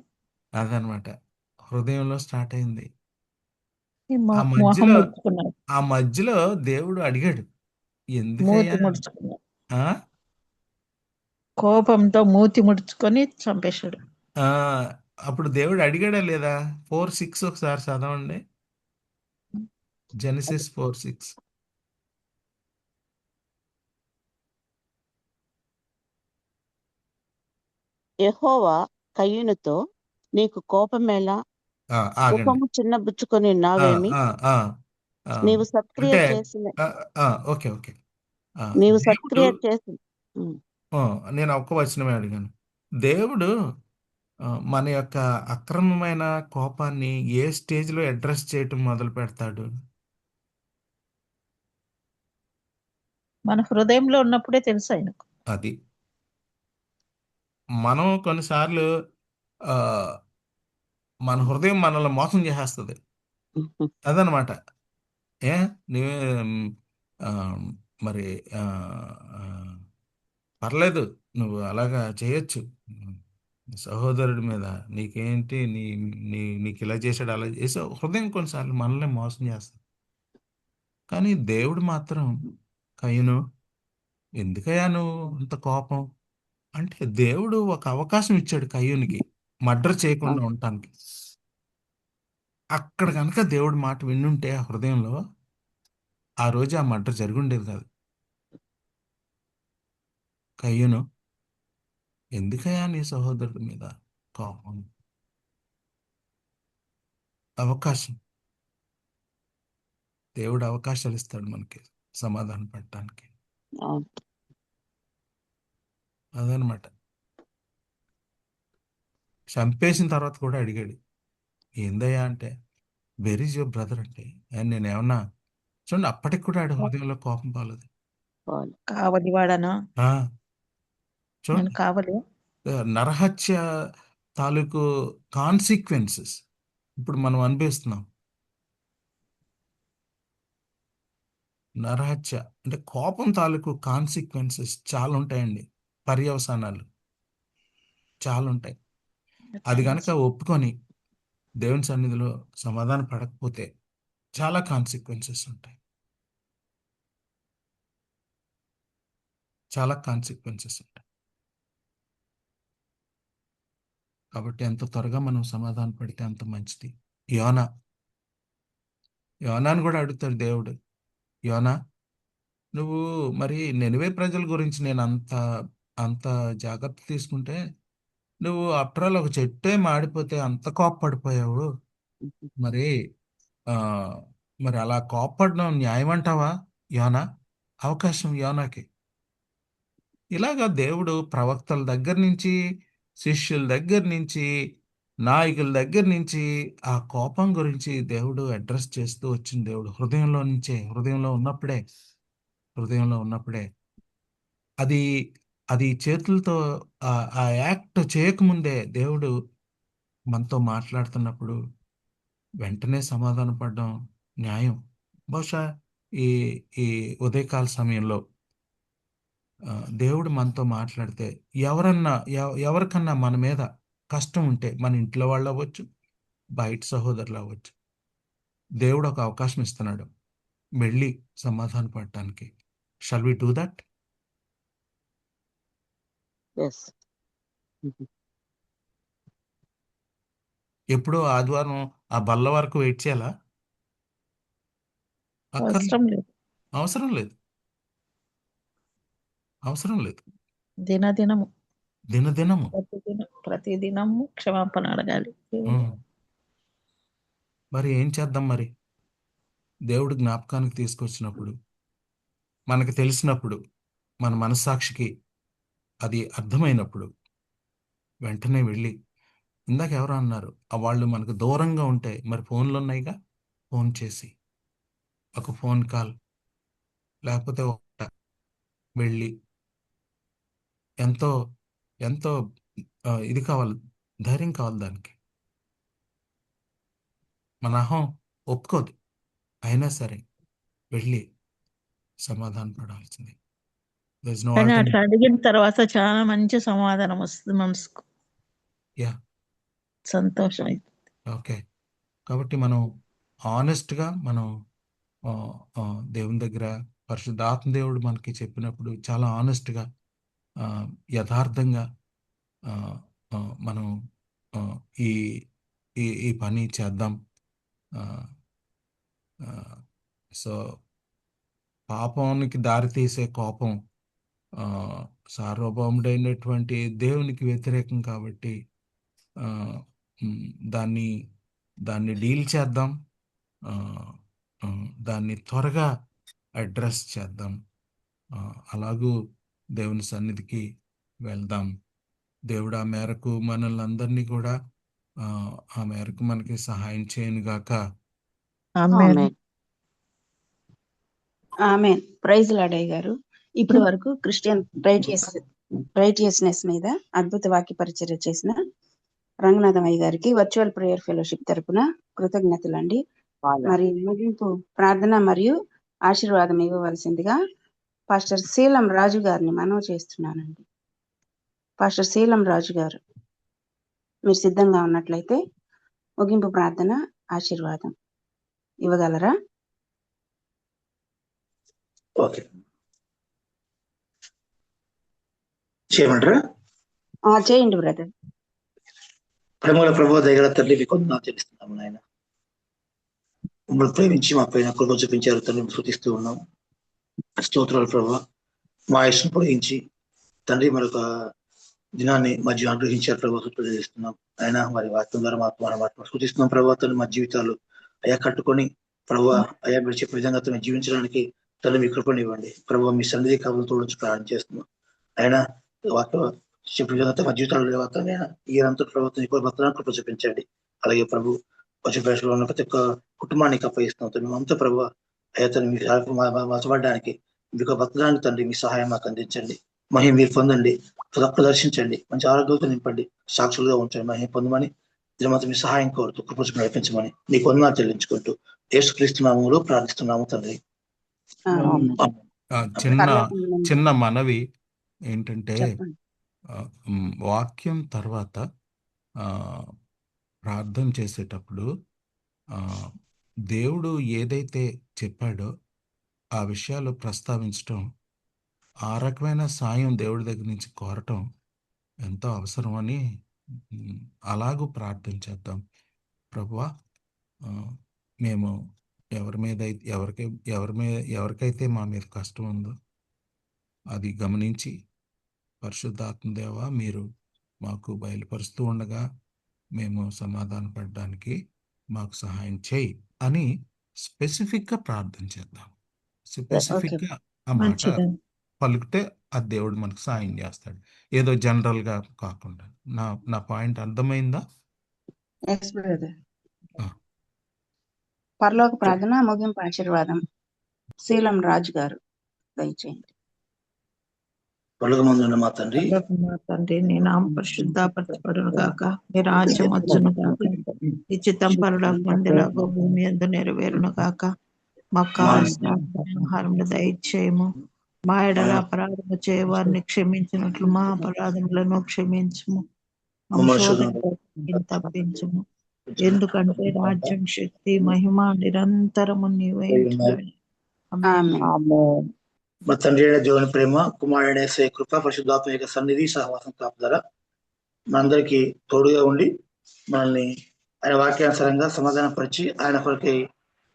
అదనమాట, హృదయంలో స్టార్ట్ అయింది. ఆ మొహం మధ్యలో ముడుచుకున్నాడు, ఆ మధ్యలో దేవుడు అడిగాడు, మూతి ఎందుకయ్యా? ముడుచుకున్నాడు, ఆ? కోపంతో మూతి ముడుచుకొని చంపేశాడు. ఆ, అప్పుడు దేవుడు అడిగాడా లేదా? 4:6 ఒకసారి చదవండి. జెనసిస్ 4:6. యెహోవా కయ్యూనుతో, నీకు కోపమేలా, ఆగండి. ముఖము చిన్నబుచ్చుకొని ఆ, నావేమి, ఆ, ఆ, ఆ. నీవు సత్క్రియ అంటే చేసిన ఓకే ఓకే. నీవు దేవుడు, సత్క్రియ చేసిన నేను ఒక్క వచనమే అడిగాను. దేవుడు మన యొక్క అక్రమమైన కోపాన్ని ఏ స్టేజ్లో అడ్రస్ చేయటం మొదలు పెడతాడు? మన హృదయంలో ఉన్నప్పుడే తెలుసు ఆయనకు. అది మనం కొన్నిసార్లు మన హృదయం మనల్ని మోసం చేసేస్తుంది. అదనమాట. ఏ నీవే మరి పర్లేదు, నువ్వు అలాగా చేయొచ్చు సహోదరుడి మీద, నీకేంటి, నీకు ఇలా చేశాడు అలా చేసే హృదయం కొన్నిసార్లు మనల్ని మోసం చేస్తుంది. కానీ దేవుడు మాత్రం, కయ్యను ఎందుకయ్యా నువ్వు అంత కోపం అంటే, దేవుడు ఒక అవకాశం ఇచ్చాడు కయ్యూనికి మర్డర్ చేయకుండా ఉండటానికి. అక్కడ కనుక దేవుడి మాట విన్నుంటే ఆ హృదయంలో, ఆ రోజు ఆ మర్డర్ జరుగుండేది కాదు. కయ్యూను, ఎందుకయ్యా నీ సహోదరుడి మీద కోపం? అవకాశం, దేవుడు అవకాశాలు ఇస్తాడు మనకి సమాధానం పడటానికి. అదనమాట. చంపేసిన తర్వాత కూడా అడిగాడు, ఏందయ్యా అంటే, వెర్ ఈజ్ యువర్ బ్రదర్ అంటే నేను ఏమన్నా చూడండి, అప్పటికి కూడా ఆడ హృదయంలో కోపం పోలేదు. కావలి వాడనా? ఆ, నేను చూడండి, కావలి. నరహత్య తాలూకు కాన్సిక్వెన్సెస్ ఇప్పుడు మనం అనుభవిస్తున్నాం. నరహత్య అంటే కోపం తాలూకు కాన్సిక్వెన్సెస్ చాలా ఉంటాయండి, పర్యవసానాలు చాలా ఉంటాయి. అది కనుక ఒప్పుకొని దేవుని సన్నిధిలో సమాధానం పడకపోతే చాలా కాన్సిక్వెన్సెస్ ఉంటాయి, చాలా కాన్సిక్వెన్సెస్ ఉంటాయి. కాబట్టి ఎంత త్వరగా మనం సమాధానం పడితే అంత మంచిది. యోనాను కూడా అడుగుతాడు దేవుడు, యోనా నువ్వు మరి నినివే ప్రజల గురించి నేను అంత అంత జాగ్రత్త తీసుకుంటే నువ్వు ఆఫ్టర్ ఆల్ ఒక చెట్టే మాడిపోతే అంత కోప్పడిపోయావు, మరి ఆ మరి అలా కోప్పడడం న్యాయం అంటావా యోనా? అవకాశం యోనాకి. ఇలాగా దేవుడు ప్రవక్తల దగ్గర నుంచి, శిష్యుల దగ్గర నుంచి, నాయకుల దగ్గర నుంచి ఆ కోపం గురించి దేవుడు అడ్రస్ చేస్తూ వచ్చిన దేవుడు హృదయంలో నుంచే, హృదయంలో ఉన్నప్పుడే అది అది చేతులతో ఆ యాక్ట్ చేయకముందే దేవుడు మనతో మాట్లాడుతున్నప్పుడు వెంటనే సమాధానం పడడం న్యాయం. బహుశా ఈ ఈ ఉదయకాల సమయంలో దేవుడు మనతో మాట్లాడితే ఎవరికన్నా మన మీద కష్టం ఉంటే, మన ఇంట్లో వాళ్ళు అవ్వచ్చు, బయట సహోదరులు అవ్వచ్చు, దేవుడు ఒక అవకాశం ఇస్తున్నాడు వెళ్ళి సమాధాన పడటానికి. Shall we do that? ఎప్పుడో ఆదివారం ఆ బల్ల వరకు వెయిట్ చేయాలా? అవసరం లేదు. అవసరం లేదు, అవసరం లేదు. దినదినము దినదినము ప్రతిదినము క్షమాపణ అడగాలి. మరి ఏం చేద్దాం? మరి దేవుడు జ్ఞాపకానికి తీసుకొచ్చినప్పుడు, మనకు తెలిసినప్పుడు, మన మనస్సాక్షికి అది అర్థమైనప్పుడు వెంటనే వెళ్ళి, ఇందాక ఎవరో అన్నారు వాళ్ళు మనకు దూరంగా ఉంటే మరి ఫోన్లు ఉన్నాయిగా, ఫోన్ చేసి ఒక ఫోన్ కాల్ లేకపోతే ఒక వెళ్ళి ఎంతో ఎంతో ఇది కావాలి, ధైర్యం కావాలి దానికి. మన అహం ఒప్పుకోదు, అయినా సరే వెళ్ళి సమాధానం పడాల్సింది. కానీ అట్లా అడిగిన తర్వాత చాలా మంచి సమాధానం వస్తుంది మనసుకు, సంతోషం అవుతుంది. ఓకే, కాబట్టి మనం ఆనెస్ట్గా మనం దేవుని దగ్గర పరిశుద్ధాత్మ దేవుడు మనకి చెప్పినప్పుడు చాలా ఆనెస్ట్గా యథార్థంగా మనం ఈ ఈ ఈ పని చేద్దాం. సో పాపానికి దారితీసే కోపం సార్వభౌముడైనటువంటి దేవునికి వ్యతిరేకం కాబట్టి దాన్ని డీల్ చేద్దాం, దాన్ని త్వరగా అడ్రస్ చేద్దాం. అలాగూ దేవుని సన్నిధికి వెళ్దాం. దేవుడు ఆ మేరకు మనల్ని అందరినీ కూడా ఆ మేరకు మనకి సహాయం చేయనుగాక. ఆమేన్. ప్రైజ్ లాడయ్య గారు, ఇప్పటి వరకు క్రిస్టియన్ రైటియస్నెస్ మీద అద్భుత వాక్య పరిచర్య చేసిన రంగనాథమయ్య గారికి వర్చువల్ ప్రేయర్ ఫెలోషిప్ తరపున కృతజ్ఞతలండి. మరి ముగింపు ప్రార్థన మరియు ఆశీర్వాదం ఇవ్వవలసిందిగా పాస్టర్ శీలం రాజు గారిని మనవి చేస్తున్నానండి. పాస్టర్ శీలం రాజు గారు, మీరు సిద్ధంగా ఉన్నట్లయితే ముగింపు ప్రార్థన ఆశీర్వాదం ఇవ్వగలరా? ఓకే, చేయమంటారా? చేయండి బ్రదర్. ప్రేమల ప్రభు దగ్గర తల్లి మీకు వందనాలు చెల్లిస్తున్నాము నాయన. మమ్మల్ని ప్రేమించి మా పైన కృప చూపించారు తండ్రి, శృతిస్తూ ఉన్నాం. స్తోత్రాలు ప్రభు. మా ఇష్టం పొడిగించి తండ్రి మరొక దినాన్ని మధ్య అనుగ్రహించారు ప్రభు, చెల్లిస్తున్నాం ఆయన. మరి వాక్యం ద్వారా మాత్రం శృతిస్తున్నాం ప్రభు. తను మా జీవితాలు అయా కట్టుకొని ప్రభు అయా మీరు చెప్పే విధంగా తను జీవించడానికి తల్లి మీ కృపనివ్వండి ప్రభు. మీ సన్నిధి కావాలని తోడించి ప్రార్థన చేస్తున్నాం ఆయన. వాక్యం చెప్పే విధంగా మా జీవితాలు ఈ అంతా ప్రభుత్వం భక్తులను కృప చూపించండి. అలాగే ప్రభు వచ్చే భాషలో ఉన్న ప్రతి ఒక్క కుటుంబానికి అప్పగిస్తున్నాం తండ్రి. మేమంతా ప్రభు అయ్యా తండ్రి మీ మచబడడానికి మీకు బతకడానికి తండ్రి మీ సహాయం మాకు అందించండి. మహిమ మీరు పొందండి, ప్రదర్శించండి, మంచి ఆరోగ్యంతో నింపండి, సాక్షులుగా ఉంచండి, మహిమ పొందమని దినమంతా మీ సహాయం కోరుతూ కృపను నడిపించమని నీకు వందనాలు చెల్లించుకుంటూ యేసుక్రీస్తు నామములో ప్రార్థిస్తున్నాము తండ్రి. చిన్న మనవి ఏంటంటే వాక్యం తర్వాత ప్రార్థన చేసేటప్పుడు దేవుడు ఏదైతే చెప్పాడో ఆ విషయాలు ప్రస్తావించటం, ఆ రకమైన సాయం దేవుడి దగ్గర నుంచి కోరటం ఎంతో అవసరం అని అలాగూ ప్రార్థన చేద్దాం. ప్రభువా, మేము ఎవరికైతే మా మీద కష్టం ఉందో అది గమనించి పరిశుద్ధాత్మ దేవా మీరు మాకు బయలుపరుస్తూ ఉండగా మేము సమాధాన పడడానికి మాకు సహాయం చేయి అని స్పెసిఫిక్గా ప్రార్థన చేద్దాం. స్పెసిఫిక్గా ఆ మాట పలికితే ఆ దేవుడు మనకు సాయం చేస్తాడు, ఏదో జనరల్గా కాకుండా. నా పాయింట్ అర్థమైందా? పరలోక ప్రార్థన ముగింపు ఆశీర్వాదం శీలం రాజు గారు దయచేయండి. మా తండ్రి, నీ నామ పరిశుద్ధపరచబడును గాక, నీ రాజ్యం వచ్చును గాక, నీ చిత్తం పరలోకమందు పొందిలాగా భూమి యందు నెరవేరును గాక. మాకు కావాల్సిన ఆహారమును దయచేయము, మా ఎడల అపరాధము చేయవారిని క్షమించినట్లు మా అపరాధములను క్షమించుము, తప్పించుము. ఎందుకంటే రాజ్యం, శక్తి, మహిమ నిరంతరము నీవే. మా తండ్రి అయిన దేవుని ప్రేమ, కుమారుడైన యేసయ్య కృప, పరిశుద్ధాత్మ యొక్క సన్నిధి, సహవాసం కాపుదల మనందరికీ తోడుగా ఉండి మనల్ని ఆయన వాక్యానుసారంగా సమాధానపరిచి ఆయన కొరకై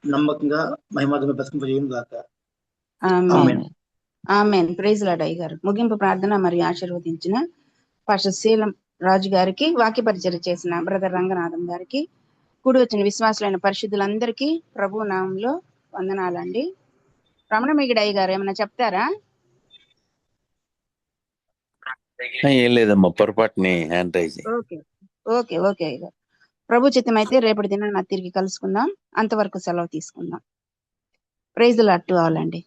నమ్మకంగా మహిమాత్మ బతికింపజేయను గాక. ఆమేన్. ప్రైజ్ లార్డ్ అయ్య గారు. ముగింపు ప్రార్థన మరియు ఆశీర్వదించిన పాస్టర్ శీలం రాజు గారికి, వాక్య పరిచయం చేసిన బ్రదర్ రంగనాథం గారికి, కూడి వచ్చిన విశ్వాసులైన పరిశుద్ధులందరికీ ప్రభు నామంలో వందనాలండి. రమణ మిగిడయ్య గారు ఏమైనా చెప్తారా? ఏం లేదమ్మా, పొరపాటుని హ్యాండ్ రైజ్. ఓకే అయ్య గారు. ప్రభు చిత్తం అయితే రేపటి దినాన తిరిగి కలుసుకుందాం. అంతవరకు సెలవు తీసుకుందాం. Praise the lord to all అండి.